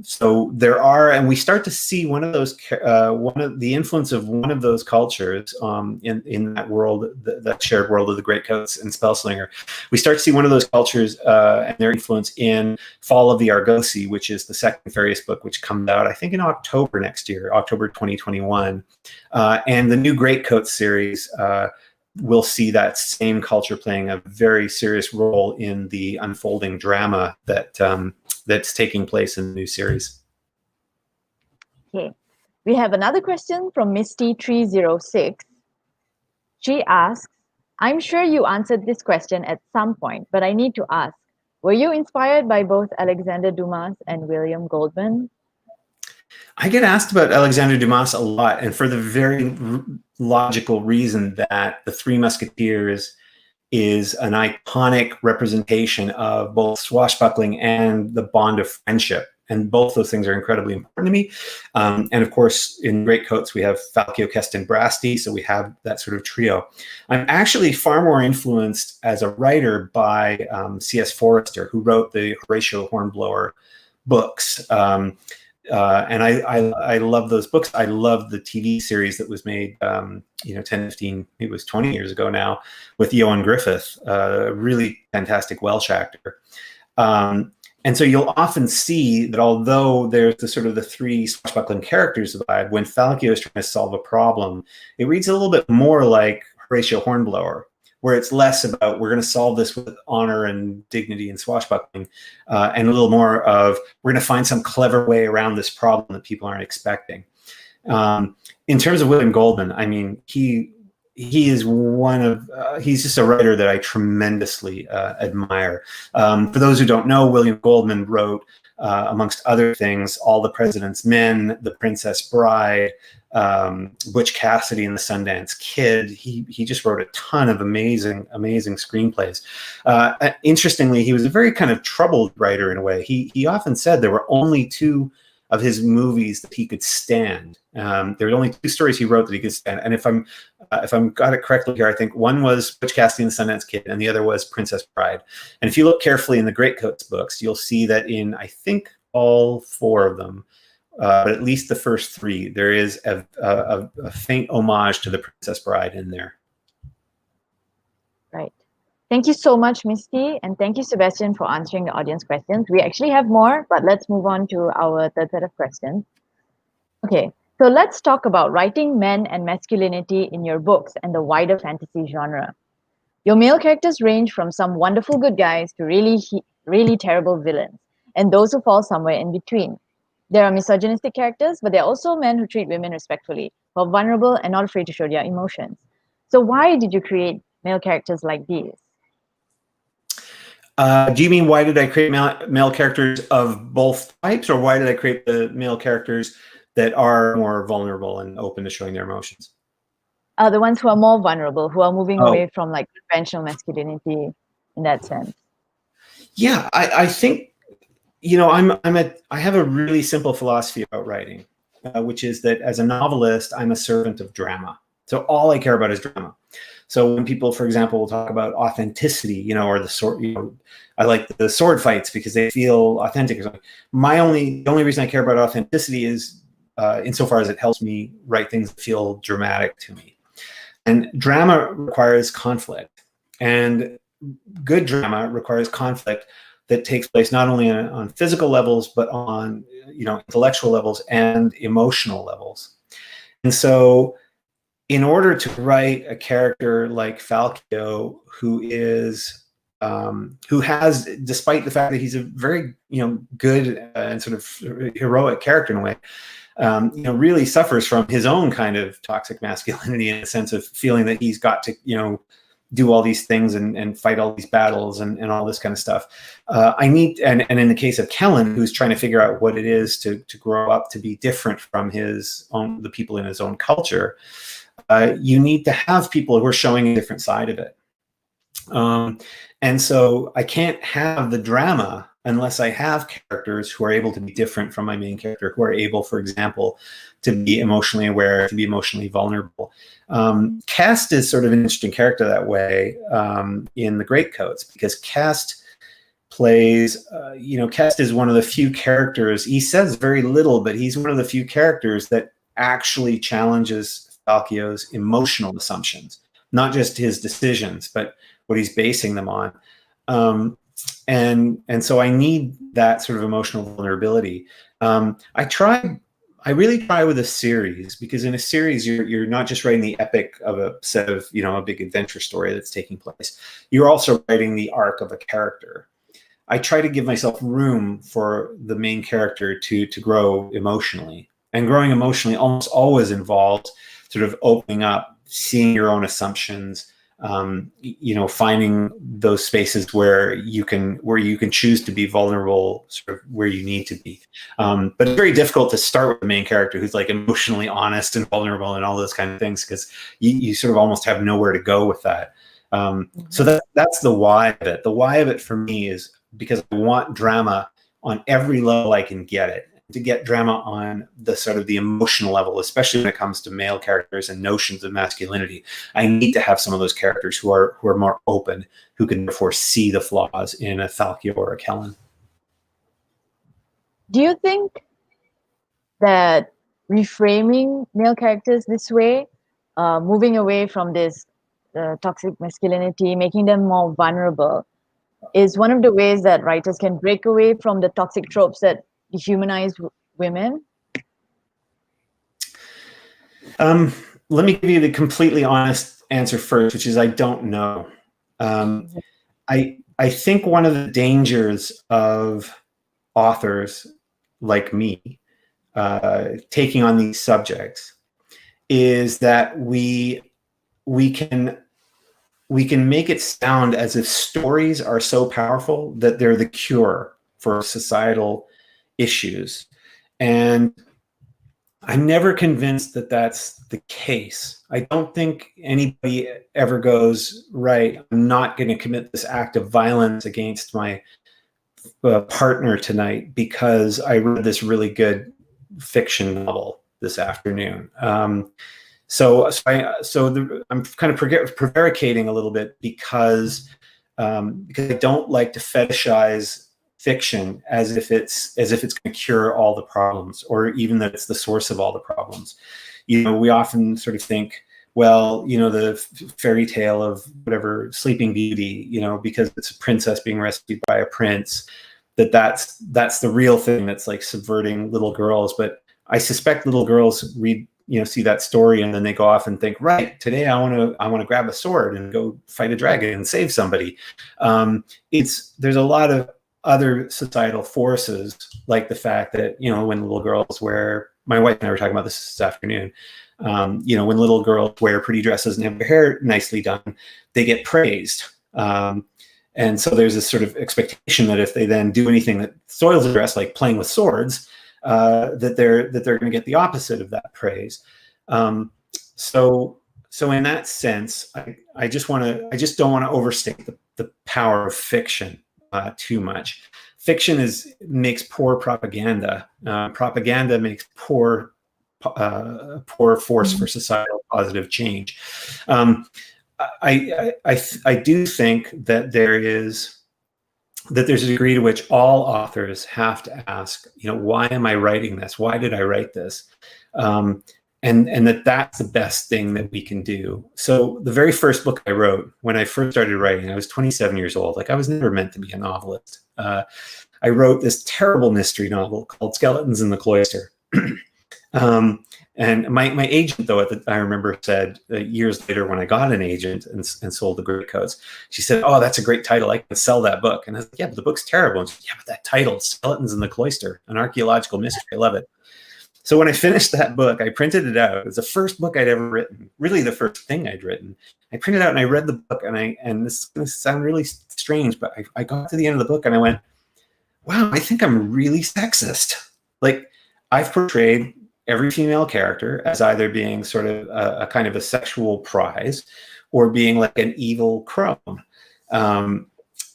So there are, and we start to see the influence of one of those cultures in that world, that shared world of the Greatcoats and Spellslinger. We start to see one of those cultures and their influence in Fall of the Argosy, which is the second Farius book, which comes out, I think, in October next year, October 2021. And the new Greatcoats series we'll see that same culture playing a very serious role in the unfolding drama that's taking place in the new series. Okay. We have another question from Misty306. She asks, I'm sure you answered this question at some point, but I need to ask, were you inspired by both Alexander Dumas and William Goldman? I get asked about Alexander Dumas a lot, and for the very logical reason that The Three Musketeers is an iconic representation of both swashbuckling and the bond of friendship. And both those things are incredibly important to me. And of course, in Greatcoats, we have Falcio, Kest, and Brasti, so we have that sort of trio. I'm actually far more influenced as a writer by C.S. Forester, who wrote the Horatio Hornblower books. And I love those books. I love the TV series that was made, 10, 15, it was 20 years ago now, with Ioan Griffith, a really fantastic Welsh actor. And so you'll often see that although there's the sort of the three swashbuckling characters vibe, when Falcio is trying to solve a problem, it reads a little bit more like Horatio Hornblower, where it's less about we're going to solve this with honor and dignity and swashbuckling, and a little more of we're going to find some clever way around this problem that people aren't expecting. In terms of William Goldman, I mean, he is one of, he's just a writer that I tremendously admire. For those who don't know, William Goldman wrote, amongst other things, All the President's Men, The Princess Bride, Butch Cassidy and the Sundance Kid. He just wrote a ton of amazing screenplays. Interestingly, he was a very kind of troubled writer in a way. He often said there were only two of his movies that he could stand. There were only two stories he wrote that he could stand. And if I'm got it correctly here, I think one was Butch Cassidy and the Sundance Kid, and the other was Princess Bride. And if you look carefully in the Greatcoats books, you'll see that in, I think, all four of them, but at least the first three, there is a faint homage to the Princess Bride in there. Right. Thank you so much, Misty, and thank you, Sebastian, for answering the audience questions. We actually have more, but let's move on to our third set of questions. Okay, so let's talk about writing men and masculinity in your books and the wider fantasy genre. Your male characters range from some wonderful good guys to really terrible villains, and those who fall somewhere in between. There are misogynistic characters, but there are also men who treat women respectfully, who are vulnerable and not afraid to show their emotions. So why did you create male characters like these? Do you mean why did I create male characters of both types, or why did I create the male characters that are more vulnerable and open to showing their emotions? The ones who are more vulnerable, who are moving away from like conventional masculinity in that sense. Yeah, I think, I have a really simple philosophy about writing, which is that as a novelist, I'm a servant of drama. So all I care about is drama. So when people, for example, will talk about authenticity, or the sword, I like the sword fights because they feel authentic or something. The only reason I care about authenticity is insofar as it helps me write things that feel dramatic to me. And drama requires conflict, and good drama requires conflict that takes place not only on physical levels, but on intellectual levels and emotional levels. And so in order to write a character like Falcio, who has, despite the fact that he's a very good and sort of heroic character in a way, really suffers from his own kind of toxic masculinity, in the sense of feeling that he's got to do all these things and fight all these battles and all this kind of stuff. And in the case of Kellen, who's trying to figure out what it is to grow up to be different from the people in his own culture, you need to have people who are showing a different side of it. And so I can't have the drama unless I have characters who are able to be different from my main character, who are able, for example, to be emotionally aware, to be emotionally vulnerable. Kest is sort of an interesting character that way in the Greatcoats, because Kest plays, Kest is one of the few characters, he says very little, but he's one of the few characters that actually challenges Falcio's emotional assumptions, not just his decisions, but what he's basing them on. And so I need that sort of emotional vulnerability. I really try with a series, because in a series, you're not just writing the epic of a set of, a big adventure story that's taking place. You're also writing the arc of a character. I try to give myself room for the main character to grow emotionally. And growing emotionally almost always involves sort of opening up, seeing your own assumptions, finding those spaces where you can choose to be vulnerable, sort of where you need to be. But it's very difficult to start with the main character who's like emotionally honest and vulnerable and all those kind of things, because you sort of almost have nowhere to go with that. So that's the why of it. The why of it for me is because I want drama on every level I can get it. To get drama on the sort of the emotional level, especially when it comes to male characters and notions of masculinity, I need to have some of those characters who are more open, who can therefore see the flaws in a Thalkio or a Kellen. Do you think that reframing male characters this way, moving away from this toxic masculinity, making them more vulnerable, is one of the ways that writers can break away from the toxic tropes that dehumanize women? Let me give you the completely honest answer first, which is I don't know. I think one of the dangers of authors like me taking on these subjects is that we can make it sound as if stories are so powerful that they're the cure for societal issues. And I'm never convinced that that's the case. I don't think anybody ever goes, right, I'm not going to commit this act of violence against my partner tonight because I read this really good fiction novel this afternoon. So I'm kind of prevaricating a little bit because I don't like to fetishize fiction as if it's going to cure all the problems, or even that it's the source of all the problems. We often sort of think, well, the fairy tale of whatever Sleeping Beauty, because it's a princess being rescued by a prince, that's the real thing that's like subverting little girls. But I suspect little girls read, see that story and then they go off and think, right, today I want to grab a sword and go fight a dragon and save somebody. There's a lot of other societal forces, like the fact that, when little girls wear, my wife and I were talking about this afternoon, when little girls wear pretty dresses and have their hair nicely done, they get praised. And so there's this sort of expectation that if they then do anything that soils the dress, like playing with swords, that they're going to get the opposite of that praise. So in that sense, I just don't want to overstate the power of fiction too much. Fiction makes poor propaganda. Propaganda makes poor force for societal positive change. I do think that there's a degree to which all authors have to ask, why am I writing this? Why did I write this? And that's the best thing that we can do. So the very first book I wrote, when I first started writing, I was 27 years old. Like, I was never meant to be a novelist. I wrote this terrible mystery novel called Skeletons in the Cloister. And my agent, though, I remember said years later when I got an agent and sold the Greatcoats, she said, "Oh, that's a great title. I can sell that book." And I was like, "Yeah, but the book's terrible." And she said, "Yeah, but that title, Skeletons in the Cloister, an archaeological mystery. I love it." So when I finished that book, I printed it out. It was the first book I'd ever written, really the first thing I'd written. I printed it out and I read the book, and this is going to sound really strange, but I got to the end of the book and I went, wow, I think I'm really sexist. Like, I've portrayed every female character as either being sort of a kind of a sexual prize or being like an evil crone.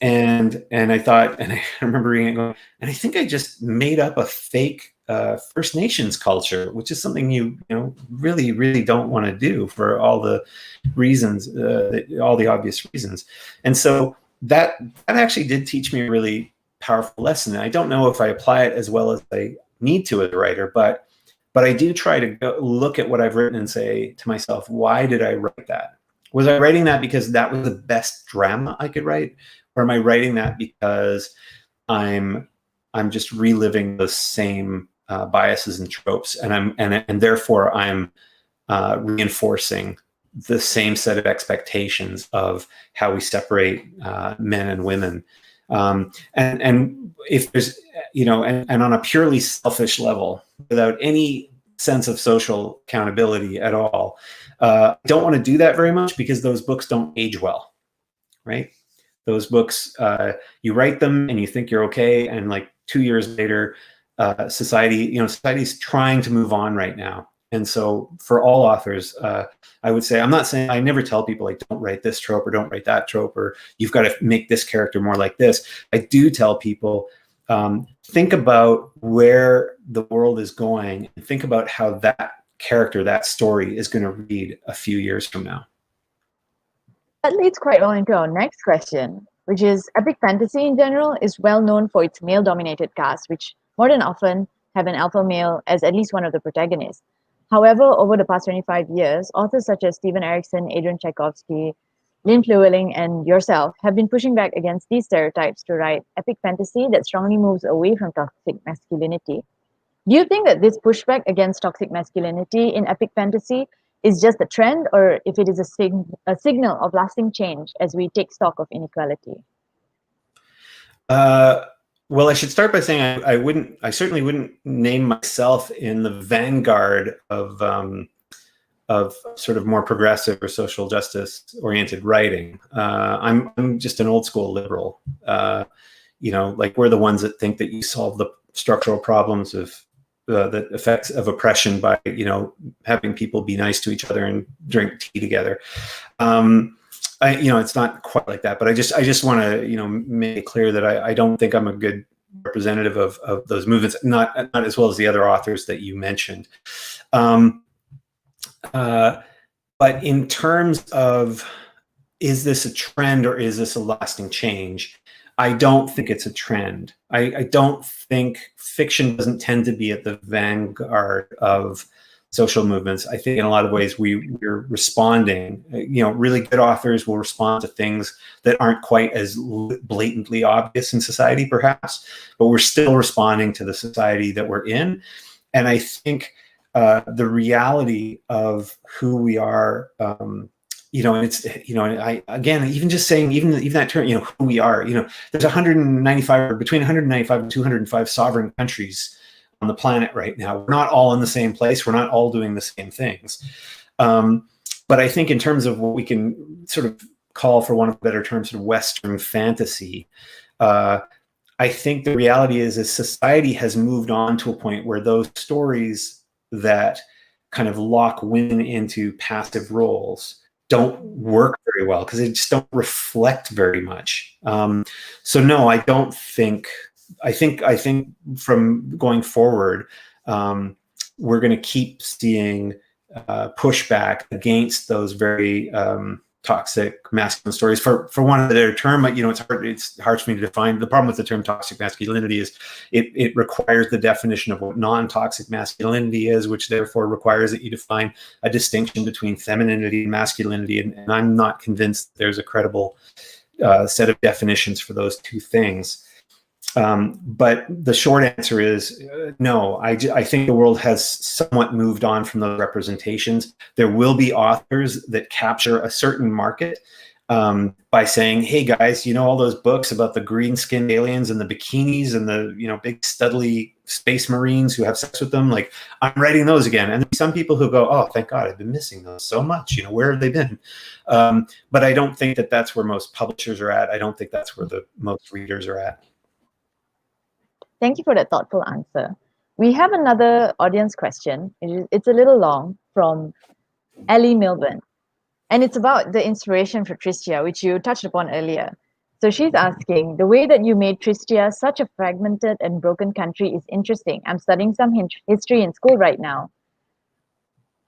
And I thought, and I remember reading it going, and I think I just made up a fake First Nations culture, which is something you really, really don't want to do for all the reasons, all the obvious reasons. And so that actually did teach me a really powerful lesson. I don't know if I apply it as well as I need to as a writer, but I do try to go look at what I've written and say to myself, why did I write that? Was I writing that because that was the best drama I could write? Or am I writing that because I'm just reliving the same biases and tropes, and therefore I'm reinforcing the same set of expectations of how we separate men and women. And if there's, and on a purely selfish level, without any sense of social accountability at all. I don't want to do that very much because those books don't age well, right? Those books, you write them and you think you're okay, and like 2 years later, society's trying to move on right now. And so for all authors, I would say, I'm not saying, I never tell people like, don't write this trope or don't write that trope, or you've got to make this character more like this. I do tell people, think about where the world is going and think about how that character, that story is going to read a few years from now. That leads quite well into our next question, which is epic fantasy in general is well known for its male-dominated cast, which more than often have an alpha male as at least one of the protagonists. However, over the past 25 years, authors such as Steven Erikson, Adrian Tchaikovsky, Lynn Llewellyn, and yourself have been pushing back against these stereotypes to write epic fantasy that strongly moves away from toxic masculinity. Do you think that this pushback against toxic masculinity in epic fantasy is just a trend, or if it is a signal of lasting change as we take stock of inequality? Well, I should start by saying I certainly wouldn't name myself in the vanguard of sort of more progressive or social justice oriented writing. I'm just an old school liberal. Like we're the ones that think that you solve the structural problems of the effects of oppression by having people be nice to each other and drink tea together. It's not quite like that, but I just want to make it clear that I don't think I'm a good representative of those movements, not as well as the other authors that you mentioned. But in terms of, is this a trend or is this a lasting change? I don't think it's a trend. I don't think fiction doesn't tend to be at the vanguard of social movements. I think in a lot of ways we're responding. Really good authors will respond to things that aren't quite as blatantly obvious in society, perhaps, but we're still responding to the society that we're in. And I think the reality of who we are, and it's, I, again, even just saying, even that term, who we are, there's 195, between 195 and 205 sovereign countries on the planet right now. We're not all in the same place. We're not all doing the same things. But I think in terms of what we can sort of call, for one of the better terms, sort of Western fantasy, I think the reality is society has moved on to a point where those stories that kind of lock women into passive roles don't work very well because they just don't reflect very much. So no, I don't think, I think from going forward, we're going to keep seeing pushback against those very toxic masculine stories. For one of their term, it's hard for me to define. The problem with the term toxic masculinity is it requires the definition of what non-toxic masculinity is, which therefore requires that you define a distinction between femininity and masculinity. And I'm not convinced there's a credible set of definitions for those two things. But the short answer is no. I think the world has somewhat moved on from those representations. There will be authors that capture a certain market by saying, hey guys, all those books about the green-skinned aliens and the bikinis and the big studly space marines who have sex with them, like, I'm writing those again. And some people who go, oh, thank God, I've been missing those so much. Where have they been? But I don't think that that's where most publishers are at. I don't think that's where the most readers are at. Thank you for that thoughtful answer. We have another audience question. It's a little long, from Ellie Milburn. And it's about the inspiration for Tristia, which you touched upon earlier. So she's asking, the way that you made Tristia such a fragmented and broken country is interesting. I'm studying some history in school right now.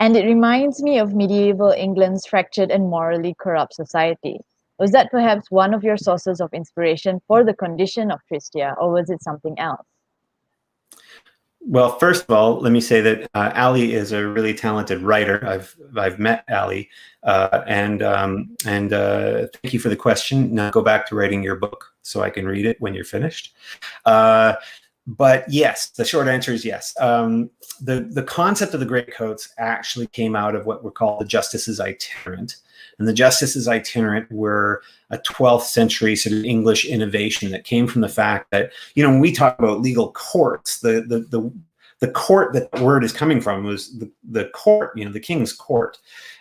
And it reminds me of medieval England's fractured and morally corrupt society. Was that perhaps one of your sources of inspiration for the condition of Tristia, or was it something else? Well, first of all, let me say that Ali is a really talented writer. I've met Ali, and thank you for the question. Now go back to writing your book so I can read it when you're finished. But yes, the short answer is yes. The concept of the Greatcoats actually came out of what were called the Justices Itinerant. And the Justices Itinerant were a 12th century sort of English innovation that came from the fact that, when we talk about legal courts, the the court that the word is coming from was the court, you know, the king's court,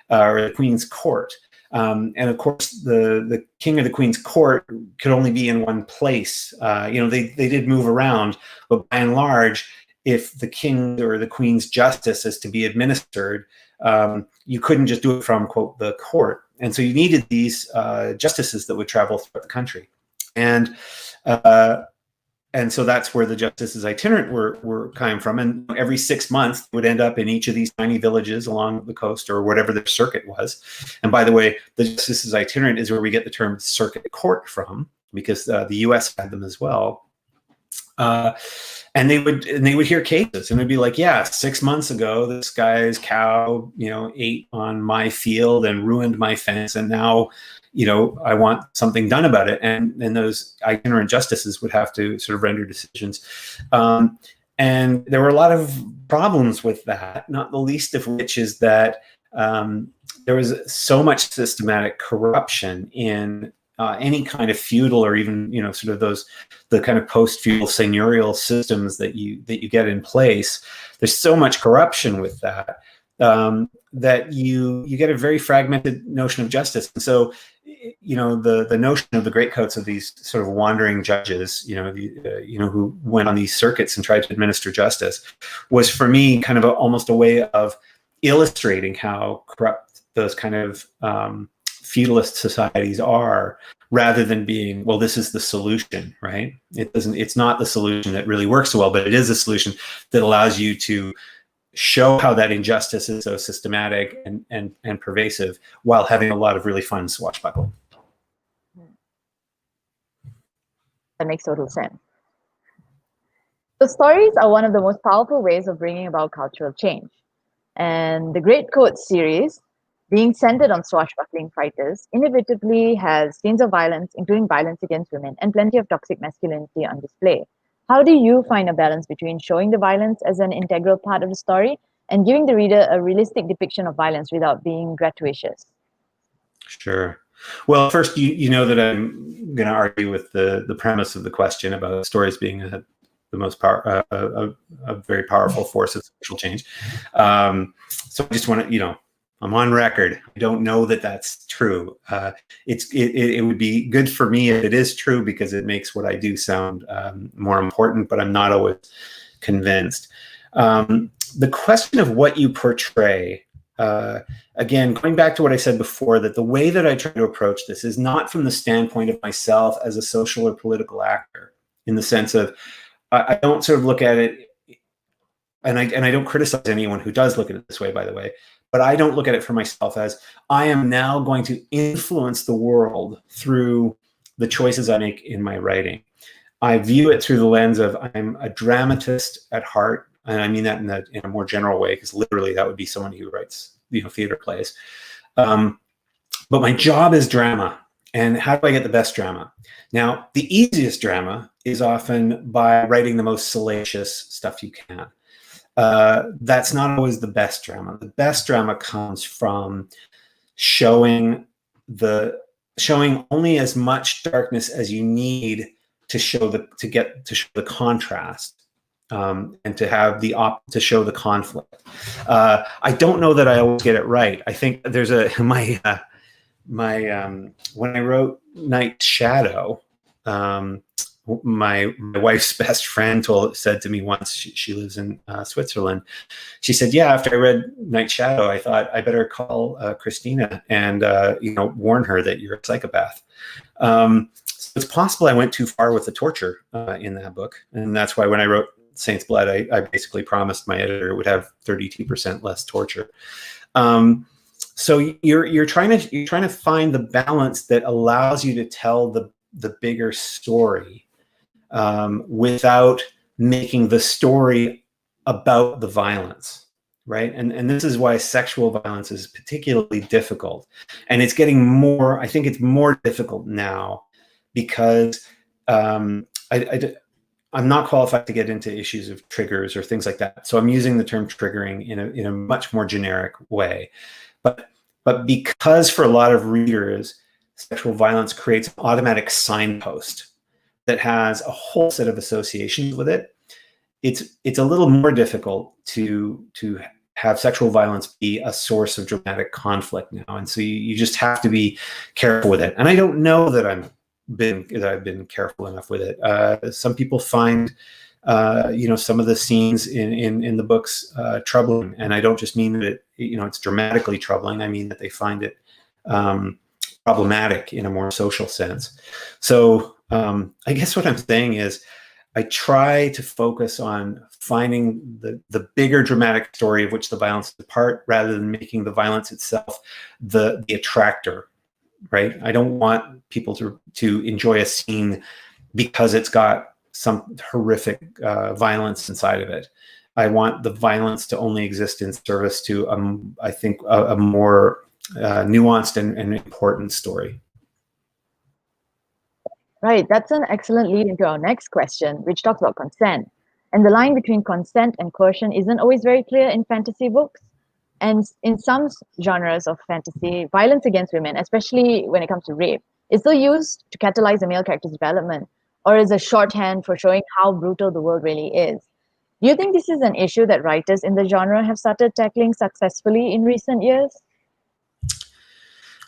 or the queen's court. And of course, the king or the queen's court could only be in one place. You know, they did move around, but by and large, if the king or the queen's justice is to be administered, you couldn't just do it from, quote, the court. And so you needed these justices that would travel throughout the country. And so that's where the justices itinerant were coming from. And every 6 months would end up in each of these tiny villages along the coast or whatever their circuit was. And by the way, the justices itinerant is where we get the term circuit court from, because the US had them as well. And they would hear cases, and it'd be like, yeah, 6 months ago, this guy's cow, you know, ate on my field and ruined my fence, and now, you know, I want something done about it. And those itinerant justices would have to sort of render decisions. And there were a lot of problems with that, not the least of which is that there was so much systematic corruption in any kind of feudal or even, you know, sort of the kind of post-feudal seigneurial systems that you get in place. There's so much corruption with that that you get a very fragmented notion of justice. And so, you know, the notion of the greatcoats of these sort of wandering judges, you know, who went on these circuits and tried to administer justice, was for me kind of almost a way of illustrating how corrupt those kind of feudalist societies are, rather than being, well, this is the solution, right? It's not the solution that really works so well, but it is a solution that allows you to show how that injustice is so systematic and pervasive, while having a lot of really fun swashbuckling. That makes total sense. So stories are one of the most powerful ways of bringing about cultural change. And the GREATCOAST series, being centered on swashbuckling fighters, inevitably has scenes of violence, including violence against women, and plenty of toxic masculinity on display. How do you find a balance between showing the violence as an integral part of the story and giving the reader a realistic depiction of violence without being gratuitous? Sure. Well, first, you know that I'm going to argue with the premise of the question about stories being the most a very powerful force of social change. So I just want to, you know, I'm on record. I don't know that that's true. It would be good for me if it is true, because it makes what I do sound more important, but I'm not always convinced. The question of what you portray, again, going back to what I said before, that the way that I try to approach this is not from the standpoint of myself as a social or political actor, in the sense of, I don't sort of look at it, and I don't criticize anyone who does look at it this way, by the way, but I don't look at it for myself as, I am now going to influence the world through the choices I make in my writing. I view it through the lens of, I'm a dramatist at heart, and I mean that in a more general way, because literally that would be someone who writes, you know, theater plays. But my job is drama. And how do I get the best drama? Now, the easiest drama is often by writing the most salacious stuff you can. That's not always the best drama. The best drama comes from showing only as much darkness as you need to show the contrast, and to have to show the conflict. I don't know that I always get it right. I think there's when I wrote Night Shadow, my wife's best friend said to me once, she lives in Switzerland, she said, yeah, after I read Night Shadow, I thought I better call Christina and you know, warn her that you're a psychopath. So it's possible I went too far with the torture in that book, and that's why when I wrote Saint's Blood, I basically promised my editor it would have 32% less torture. So you're trying to find the balance that allows you to tell the bigger story, without making the story about the violence, right? And this is why sexual violence is particularly difficult. And it's getting more, I think it's more difficult now, because I'm not qualified to get into issues of triggers or things like that. So I'm using the term triggering in a much more generic way. But because for a lot of readers, sexual violence creates an automatic signpost that has a whole set of associations with it, it's a little more difficult to have sexual violence be a source of dramatic conflict now, and so you just have to be careful with it. And I don't know that I've been careful enough with it. Some people find some of the scenes in the books troubling, and I don't just mean that it's dramatically troubling. I mean that they find it problematic in a more social sense. So I guess what I'm saying is I try to focus on finding the bigger dramatic story of which the violence is a part, rather than making the violence itself the attractor, right? I don't want people to enjoy a scene because it's got some horrific violence inside of it. I want the violence to only exist in service to, I think, a more nuanced and important story. Right, that's an excellent lead into our next question, which talks about consent. And the line between consent and coercion isn't always very clear in fantasy books. And in some genres of fantasy, violence against women, especially when it comes to rape, is still used to catalyze a male character's development, or as a shorthand for showing how brutal the world really is. Do you think this is an issue that writers in the genre have started tackling successfully in recent years?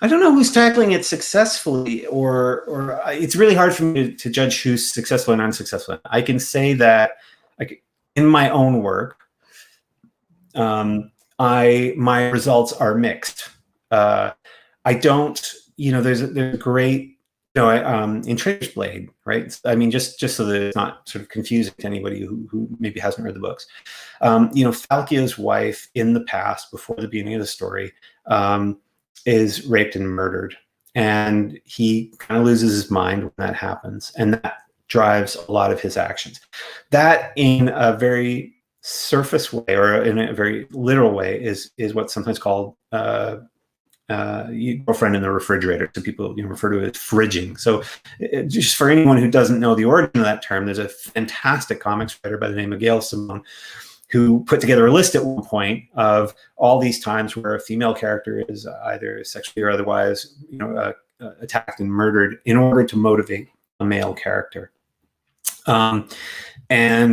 I don't know who's tackling it successfully, or it's really hard for me to judge who's successful and unsuccessful. I can say that, like, in my own work, my results are mixed. I don't, there's a great, in Trader's Blade, right? I mean, just so that it's not sort of confusing to anybody who maybe hasn't read the books. Falkio's wife in the past, before the beginning of the story, is raped and murdered, and he kind of loses his mind when that happens, and that drives a lot of his actions. That, in a very surface way, or in a very literal way, is what's sometimes called girlfriend in the refrigerator. So people refer to it as fridging. So just for anyone who doesn't know the origin of that term, there's a fantastic comics writer by the name of Gail Simone who put together a list at one point of all these times where a female character is either sexually or otherwise, attacked and murdered in order to motivate a male character. And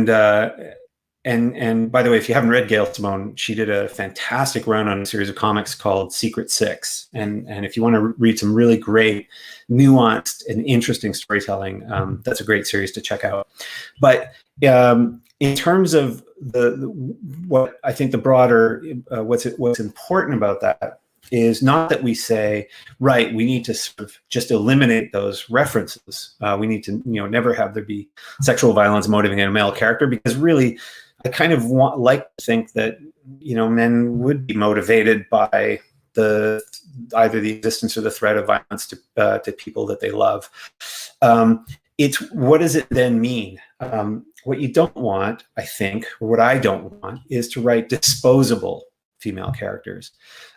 by the way, if you haven't read Gail Simone, she did a fantastic run on a series of comics called Secret Six. And if you want to read some really great, nuanced and interesting storytelling, that's a great series to check out. But in terms of what I think the broader, what's important about that is not that we say, right, we need to sort of just eliminate those references. We need to, never have there be sexual violence motivating a male character, because really, I kind of like to think that, men would be motivated by either the existence or the threat of violence to people that they love. It's what does it then mean? What you don't want, I think, or what I don't want, is to write disposable female characters.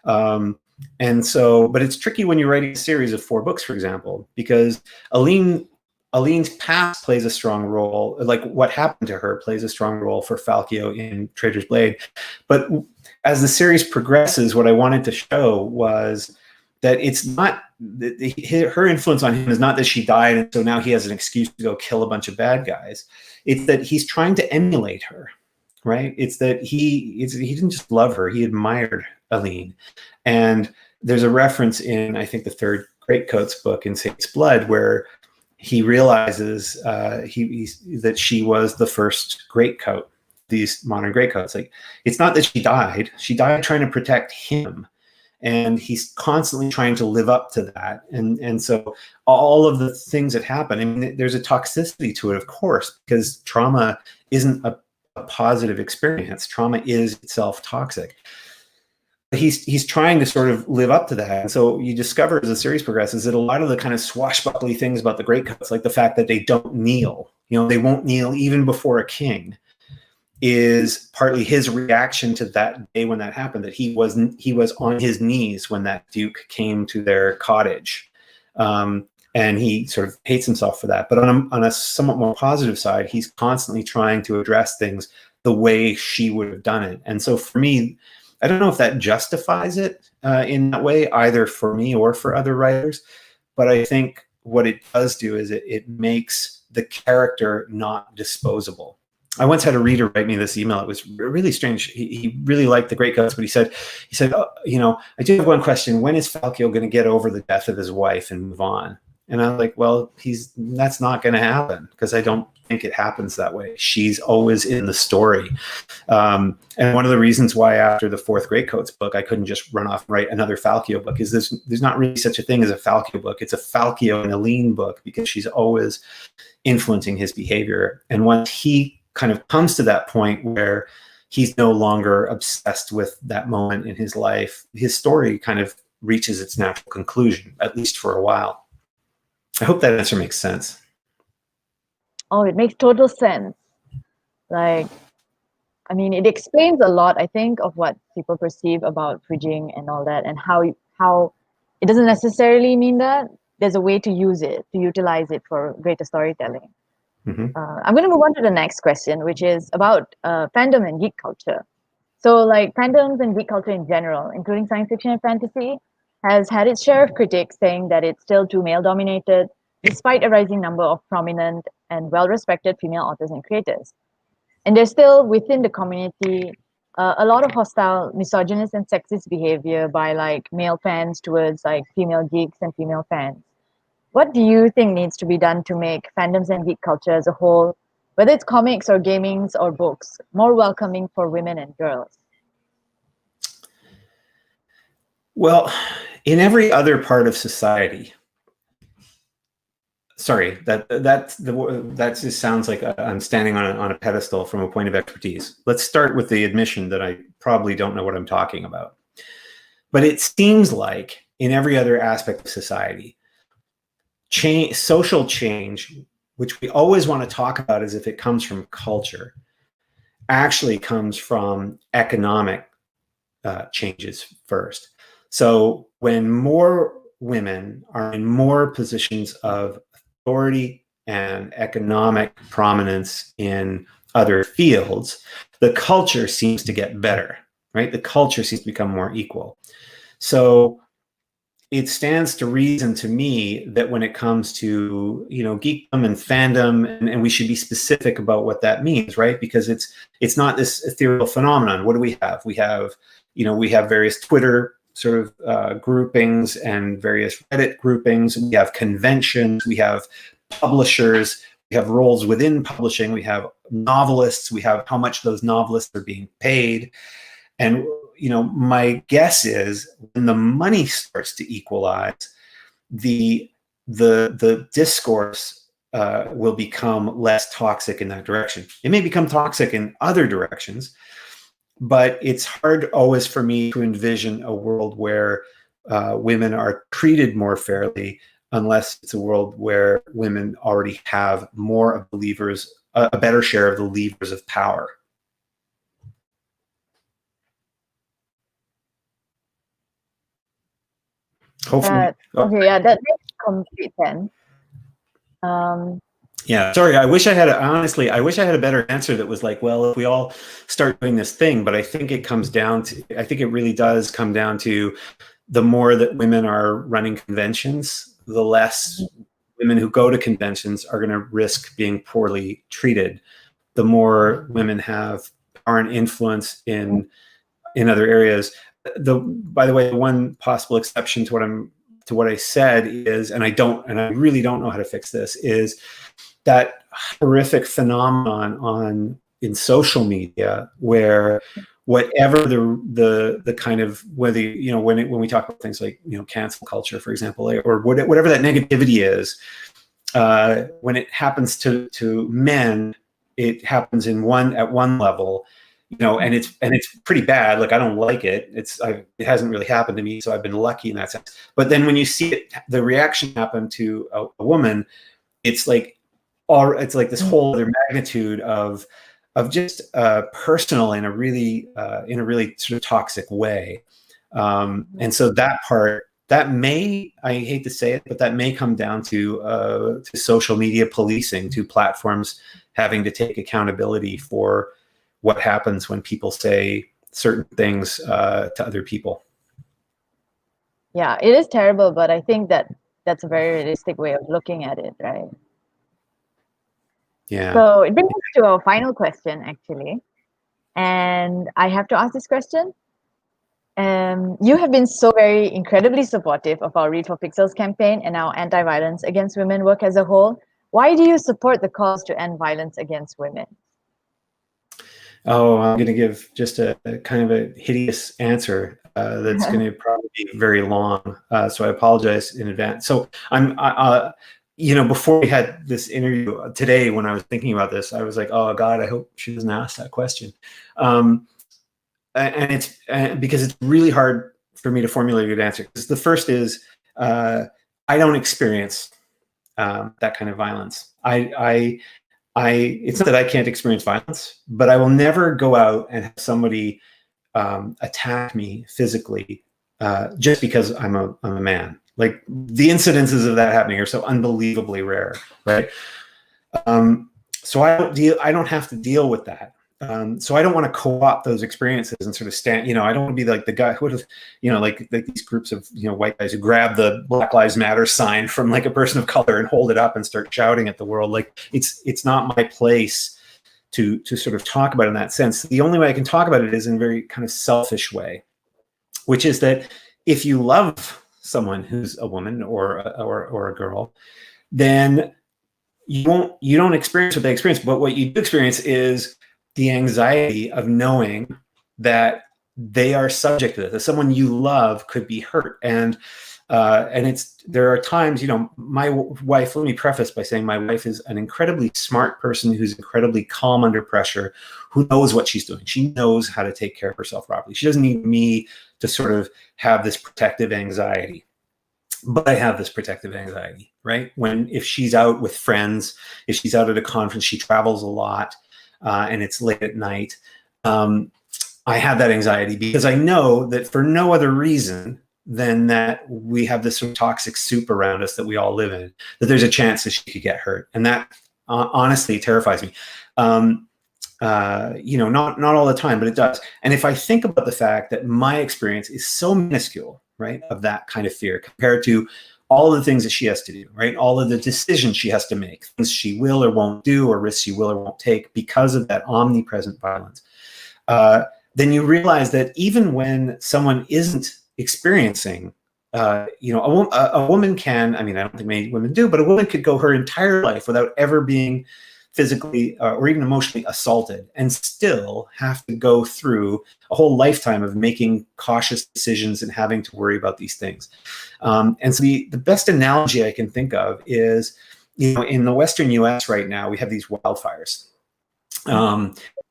And so, but it's tricky when you're writing a series of 4 books, for example, because Aline's past plays a strong role, like what happened to her plays a strong role for Falkio in Trader's Blade. But as the series progresses, what I wanted to show was that it's not, her influence on him is not that she died and so now he has an excuse to go kill a bunch of bad guys. It's that he's trying to emulate her, right? It's that he didn't just love her, he admired Aline. And there's a reference in, I think, the 3rd Greatcoats book in Saint's Blood where he realizes that she was the first greatcoat, these modern greatcoats. Like, it's not that she died trying to protect him. And he's constantly trying to live up to that. And so all of the things that happen, I mean, there's a toxicity to it, of course, because trauma isn't a positive experience. Trauma is itself toxic. He's trying to sort of live up to that. And so you discover as the series progresses that a lot of the kind of swashbuckly things about the Greatcoats, like the fact that they don't kneel, they won't kneel even before a king, is partly his reaction to that day when that happened, that he was on his knees when that duke came to their cottage. And he sort of hates himself for that. But on a somewhat more positive side, he's constantly trying to address things the way she would have done it. And so for me, I don't know if that justifies it in that way, either for me or for other writers. But I think what it does do is it makes the character not disposable. I once had a reader write me this email. It was really strange. He really liked the GREATCOAST, but he said, oh, you know, I do have one question. When is Falco going to get over the death of his wife and move on? And I'm like, well, that's not going to happen, because I don't think it happens that way. She's always in the story. And one of the reasons why after the fourth GREATCOAST book, I couldn't just run off and write another Falco book is there's not really such a thing as a Falco book. It's a Falco and Aline book, because she's always influencing his behavior. And once he kind of comes to that point where he's no longer obsessed with that moment in his life, his story kind of reaches its natural conclusion, at least for a while. I hope that answer makes sense. Oh, it makes total sense. Like, I mean, it explains a lot, I think, of what people perceive about bridging and all that, and how it doesn't necessarily mean that. There's a way to use it, to utilize it for greater storytelling. Mm-hmm. I'm going to move on to the next question, which is about fandom and geek culture. So, like, fandoms and geek culture in general, including science fiction and fantasy, has had its share of critics saying that it's still too male-dominated, despite a rising number of prominent and well-respected female authors and creators. And there's still, within the community, a lot of hostile, misogynist and sexist behavior by, like, male fans towards, like, female geeks and female fans. What do you think needs to be done to make fandoms and geek culture as a whole, whether it's comics or gamings or books, more welcoming for women and girls? Well, in every other part of society, sorry, that just sounds like I'm standing on a pedestal from a point of expertise. Let's start with the admission that I probably don't know what I'm talking about. But it seems like in every other aspect of society, social change, which we always want to talk about as if it comes from culture, actually comes from economic changes first. So when more women are in more positions of authority and economic prominence in other fields, the culture seems to get better, right? The culture seems to become more equal. So it stands to reason to me that when it comes to, you know, geekdom and fandom, and we should be specific about what that means, right? Because it's not this ethereal phenomenon. What do we have? We have, you know, we have various Twitter sort of groupings and various Reddit groupings. We have conventions. We have publishers. We have roles within publishing. We have novelists. We have how much those novelists are being paid. And you know, my guess is when the money starts to equalize, the discourse will become less toxic in that direction. It may become toxic in other directions, but it's hard always for me to envision a world where women are treated more fairly, unless it's a world where women already have more of the levers, a better share of the levers of power. Hopefully. Okay, yeah, that makes complete sense. Yeah, sorry. I wish I had a better answer that was like, well, if we all start doing this thing, but I think it comes down to, I think it really does come down to the more that women are running conventions, the less women who go to conventions are going to risk being poorly treated. The more women have power and influence in other areas. By the way, one possible exception to what I said is, and I really don't know how to fix this, is that horrific phenomenon in social media where whatever the kind of, whether, you know, when we talk about things like, you know, cancel culture, for example, or whatever that negativity is, when it happens to men, it happens at one level, you know, and it's pretty bad. Like, I don't like it. It hasn't really happened to me, so I've been lucky in that sense. But then when you see the reaction happen to a woman, it's like this whole other magnitude of just personal in a really sort of toxic way. And so that part, that may, I hate to say it, but that may come down to social media policing, to platforms having to take accountability for what happens when people say certain things to other people. Yeah, it is terrible, but I think that's a very realistic way of looking at it, right? Yeah. So it brings us to our final question, actually. And I have to ask this question. You have been so very incredibly supportive of our Read for Pixels campaign and our anti-violence against women work as a whole. Why do you support the cause to end violence against women? Oh, I'm going to give just a kind of a hideous answer that's going to probably be very long. So I apologize in advance. So before we had this interview today, when I was thinking about this, I was like, oh God, I hope she doesn't ask that question. And it's because it's really hard for me to formulate a good answer. Because the first is, I don't experience that kind of violence. It's not that I can't experience violence, but I will never go out and have somebody attack me physically just because I'm a man. Like, the incidences of that happening are so unbelievably rare, right? So I don't have to deal with that. So I don't want to co-opt those experiences and sort of stand, I don't want to be like the guy who would have, like these groups of, white guys who grab the Black Lives Matter sign from like a person of color and hold it up and start shouting at the world. Like, it's not my place to sort of talk about it in that sense. The only way I can talk about it is in a very kind of selfish way, which is that if you love someone who's a woman or a girl, then you don't experience what they experience, but what you do experience is the anxiety of knowing that they are subject to this, that someone you love could be hurt. And there are times, my wife, let me preface by saying my wife is an incredibly smart person who's incredibly calm under pressure, who knows what she's doing. She knows how to take care of herself properly. She doesn't need me to sort of have this protective anxiety. But I have this protective anxiety, right? If she's out with friends, if she's out at a conference, she travels a lot, and it's late at night. I have that anxiety because I know that for no other reason than that we have this sort of toxic soup around us that we all live in, that there's a chance that she could get hurt. And that honestly terrifies me. Not all the time, but it does. And if I think about the fact that my experience is so minuscule, right, of that kind of fear compared to all of the things that she has to do, right, all of the decisions she has to make, things she will or won't do, or risks she will or won't take because of that omnipresent violence, then you realize that even when someone isn't experiencing, a woman can, I don't think many women do, but a woman could go her entire life without ever being physically or even emotionally assaulted and still have to go through a whole lifetime of making cautious decisions and having to worry about these things. And so the best analogy I can think of is, in the Western US right now, we have these wildfires.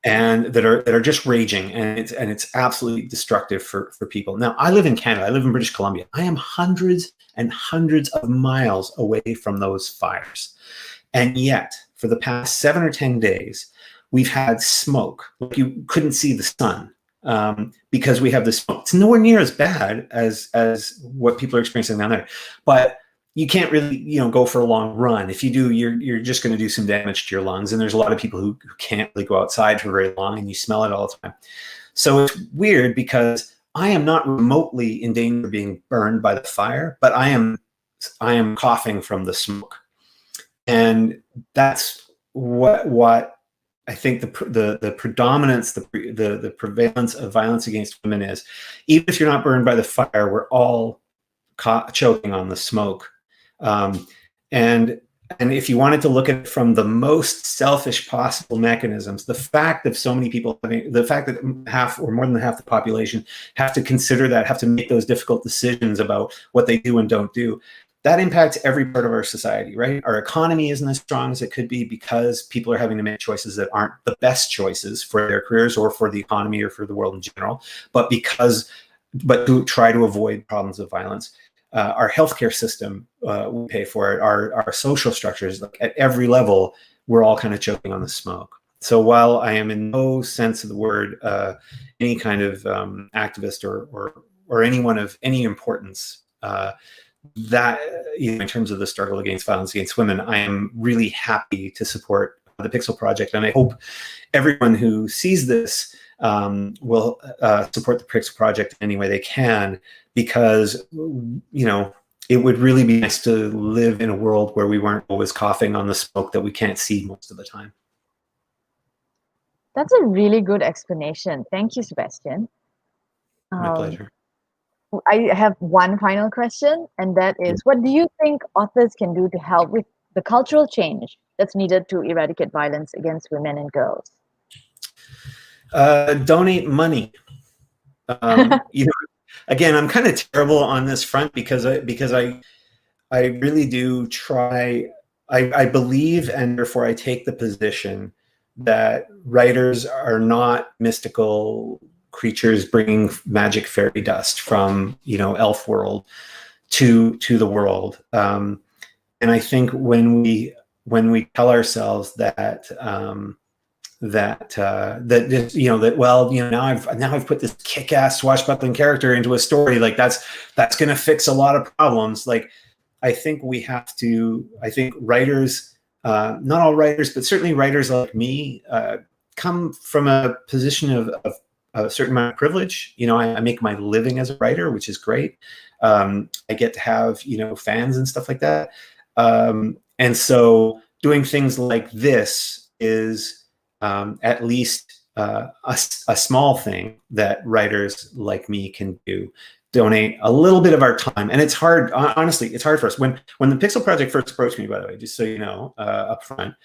And that are just raging, and it's absolutely destructive for people. Now, I live in Canada. I live in British Columbia. I am hundreds and hundreds of miles away from those fires. And yet, for the past 7 or 10 days, we've had smoke. Like, you couldn't see the sun because we have the smoke. It's nowhere near as bad as what people are experiencing down there. But you can't really, go for a long run. If you do, you're just going to do some damage to your lungs. And there's a lot of people who can't really go outside for very long, and you smell it all the time. So it's weird because I am not remotely in danger of being burned by the fire, but I am coughing from the smoke. And that's what I think the predominance, the prevalence of violence against women is. Even if you're not burned by the fire, we're all choking on the smoke. And if you wanted to look at it from the most selfish possible mechanisms, the fact that so many people, the fact that half or more than half the population have to consider that, have to make those difficult decisions about what they do and don't do, that impacts every part of our society, right? Our economy isn't as strong as it could be because people are having to make choices that aren't the best choices for their careers or for the economy or for the world in general, but to try to avoid problems of violence. Our healthcare system will pay for it. Our social structures, like at every level, we're all kind of choking on the smoke. So while I am in no sense of the word any kind of activist or anyone of any importance, that in terms of the struggle against violence against women, I am really happy to support the Pixel Project, and I hope everyone who sees this will support the Pixel Project in any way they can, because it would really be nice to live in a world where we weren't always coughing on the smoke that we can't see most of the time. That's a really good explanation. Thank you, Sebastian. My pleasure. I have one final question, and that is, what do you think authors can do to help with the cultural change that's needed to eradicate violence against women and girls? Donate money. You know, again, I'm kind of terrible on this front because I really do try. I believe, and therefore I take the position that writers are not mystical creatures bringing magic fairy dust from, you know, elf world to the world. And I think when we tell ourselves that that you know, that, well, you know, now I've put this kick-ass swashbuckling character into a story, like that's going to fix a lot of problems. Like, I think we have to. I think writers, not all writers, but certainly writers like me, come from a position of a certain amount of privilege. You know, I make my living as a writer, which is great. I get to have, you know, fans and stuff like that. And so doing things like this is at least a small thing that writers like me can do. Donate a little bit of our time. And it's hard, honestly, it's hard for us. When the Pixel Project first approached me, by the way, just so you know, up front,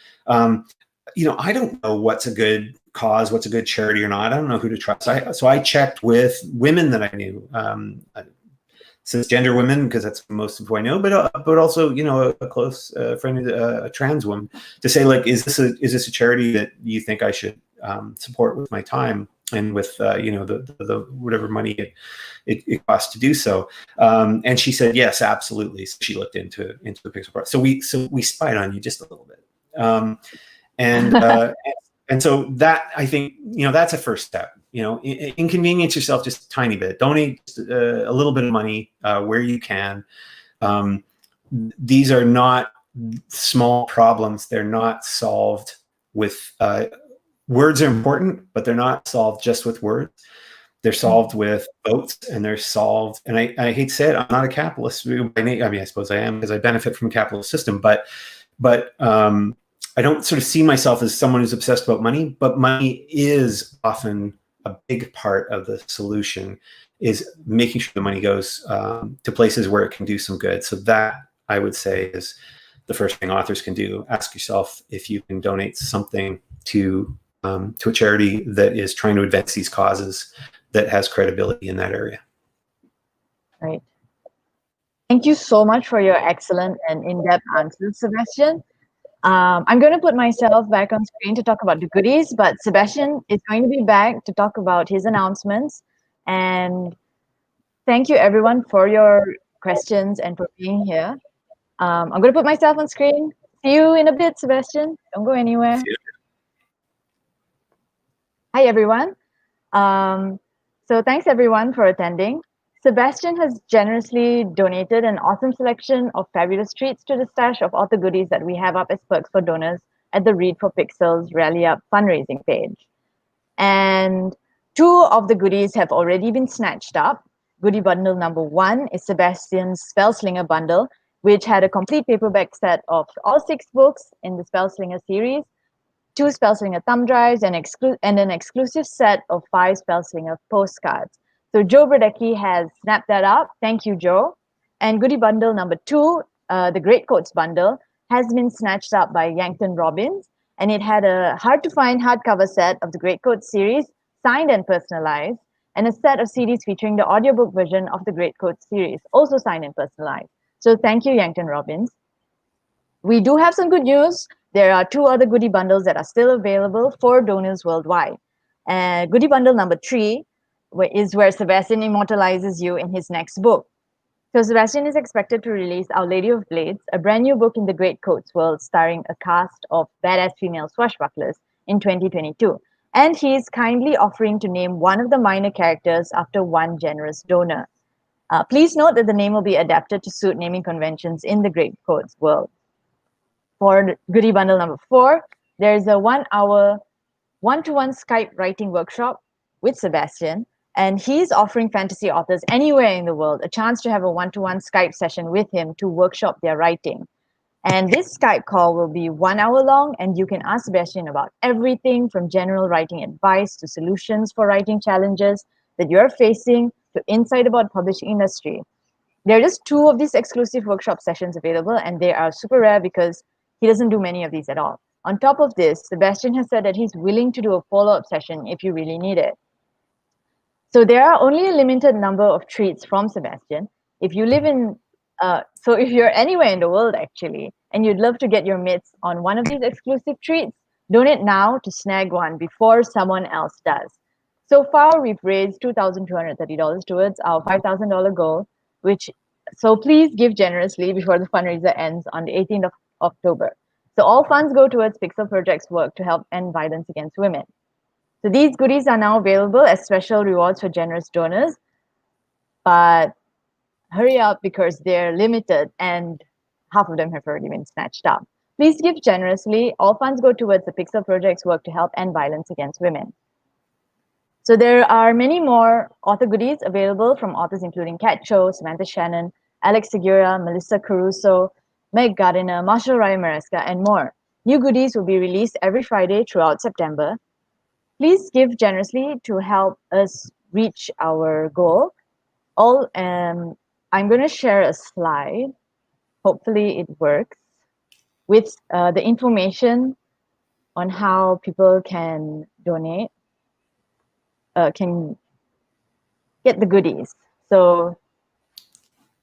you know, I don't know what's a good cause, what's a good charity or not. I don't know who to trust. So I checked with women that I knew, cisgender women, because that's most of who I know, but also, you know, a close friend, a trans woman, to say, like, is this a charity that you think I should support with my time and with you know, the whatever money it costs to do so. And she said yes, absolutely. So she looked into the Pixel Project. So we spied on you just a little bit. And so that, I think, you know, that's a first step. You know, inconvenience yourself just a tiny bit. Donate a little bit of money where you can. These are not small problems. They're not solved with words are important, but they're not solved just with words. They're solved with votes, and they're solved. And I hate to say it, I'm not a capitalist. I mean, I suppose I am, because I benefit from a capitalist system, but I don't sort of see myself as someone who's obsessed about money, but money is often a big part of the solution, is making sure the money goes to places where it can do some good. So that, I would say, is the first thing authors can do. Ask yourself if you can donate something to a charity that is trying to advance these causes, that has credibility in that area. Right. Thank you so much for your excellent and in-depth answers, Sebastian. I'm going to put myself back on screen to talk about the goodies, but Sebastian is going to be back to talk about his announcements. And thank you, everyone, for your questions and for being here. I'm going to put myself on screen. See you in a bit, Sebastian. Don't go anywhere. Hi, everyone. So thanks, everyone, for attending. Sebastian has generously donated an awesome selection of fabulous treats to the stash of author goodies that we have up as perks for donors at the Read for Pixels Rally Up fundraising page. And 2 of the goodies have already been snatched up. Goodie bundle number 1 is Sebastian's Spellslinger bundle, which had a complete paperback set of all 6 books in the Spellslinger series, 2 Spellslinger thumb drives, and an exclusive set of 5 Spellslinger postcards. So Joe Bradecki has snapped that up. Thank you, Joe. And goodie bundle number 2, the GREATCOAST bundle, has been snatched up by Yankton Robbins, and it had a hard-to-find hardcover set of the GREATCOAST series, signed and personalized, and a set of CDs featuring the audiobook version of the GREATCOAST series, also signed and personalized. So thank you, Yankton Robbins. We do have some good news. There are 2 other goodie bundles that are still available for donors worldwide. Goodie bundle number 3 is where Sebastian immortalizes you in his next book. So Sebastian is expected to release Our Lady of Blades, a brand new book in the GREATCOAST world starring a cast of badass female swashbucklers in 2022. And he's kindly offering to name one of the minor characters after one generous donor. Please note that the name will be adapted to suit naming conventions in the GREATCOAST world. For goodie bundle number 4, there's a 1-hour one-to-one Skype writing workshop with Sebastian. And he's offering fantasy authors anywhere in the world a chance to have a one-to-one Skype session with him to workshop their writing. And this Skype call will be 1 hour long, and you can ask Sebastian about everything from general writing advice to solutions for writing challenges that you're facing to insight about publishing industry. There are just 2 of these exclusive workshop sessions available, and they are super rare because he doesn't do many of these at all. On top of this, Sebastian has said that he's willing to do a follow-up session if you really need it. So there are only a limited number of treats from Sebastian. If you live in, so if you're anywhere in the world actually, and you'd love to get your mitts on one of these exclusive treats, donate now to snag one before someone else does. So far, we've raised $2,230 towards our $5,000 goal, so please give generously before the fundraiser ends on the 18th of October. So all funds go towards Pixel Project's work to help end violence against women. So these goodies are now available as special rewards for generous donors, but hurry up because they're limited and half of them have already been snatched up. Please give generously. All funds go towards the Pixel Project's work to help end violence against women. So there are many more author goodies available from authors including Kat Cho, Samantha Shannon, Alex Segura, Melissa Caruso, Meg Gardiner, Marshall Ryan Maresca, and more. New goodies will be released every Friday throughout September. Please give generously to help us reach our goal. I'm going to share a slide. Hopefully it works with the information on how people can donate, can get the goodies. So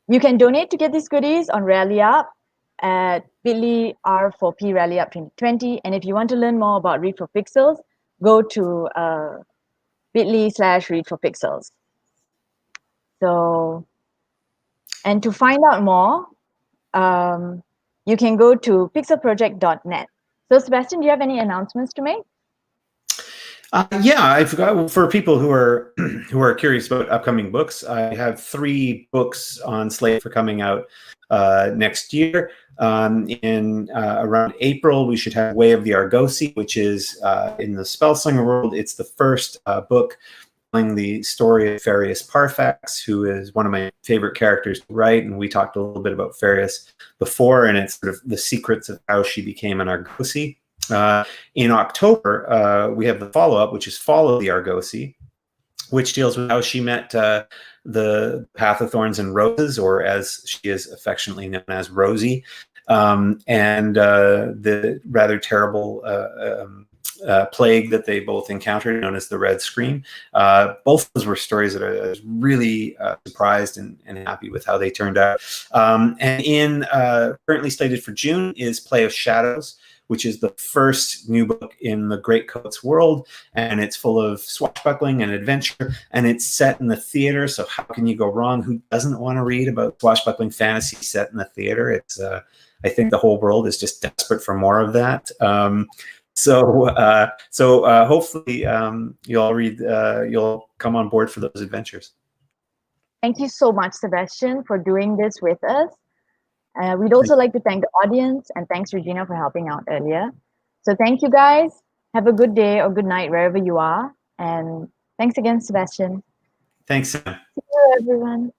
you can donate to get these goodies on Rally Up at bit.ly r4p Rally Up 2020. And if you want to learn more about Read for Pixels, go to bit.ly/Read for Pixels. So, and to find out more, you can go to pixelproject.net. So Sebastian, do you have any announcements to make? Yeah, I've got, for people who are curious about upcoming books, I have 3 books on slate for coming out next year. In around April, we should have Way of the Argosy, which is in the Spellslinger world. It's the first book telling the story of Farius Parfax, who is one of my favorite characters to write, and we talked a little bit about Farius before, and it's sort of the secrets of how she became an Argosy. In October, we have the follow-up, which is Follow the Argosy, which deals with how she met the Path of Thorns and Roses, or as she is affectionately known as, Rosie, and the rather terrible plague that they both encountered, known as the Red Scream. Both of those were stories that I was really surprised and happy with how they turned out. And currently slated for June is Play of Shadows, which is the first new book in the Greatcoats world, and it's full of swashbuckling and adventure, and it's set in the theater, so how can you go wrong? Who doesn't want to read about swashbuckling fantasy set in the theater? It's I think the whole world is just desperate for more of that. So hopefully you'll come on board for those adventures. Thank you so much, Sebastian, for doing this with us. We'd also like to thank the audience, and thanks, Regina, for helping out earlier. So thank you, guys. Have a good day or good night wherever you are. And thanks again, Sebastian. Thanks, Sam. See you, everyone.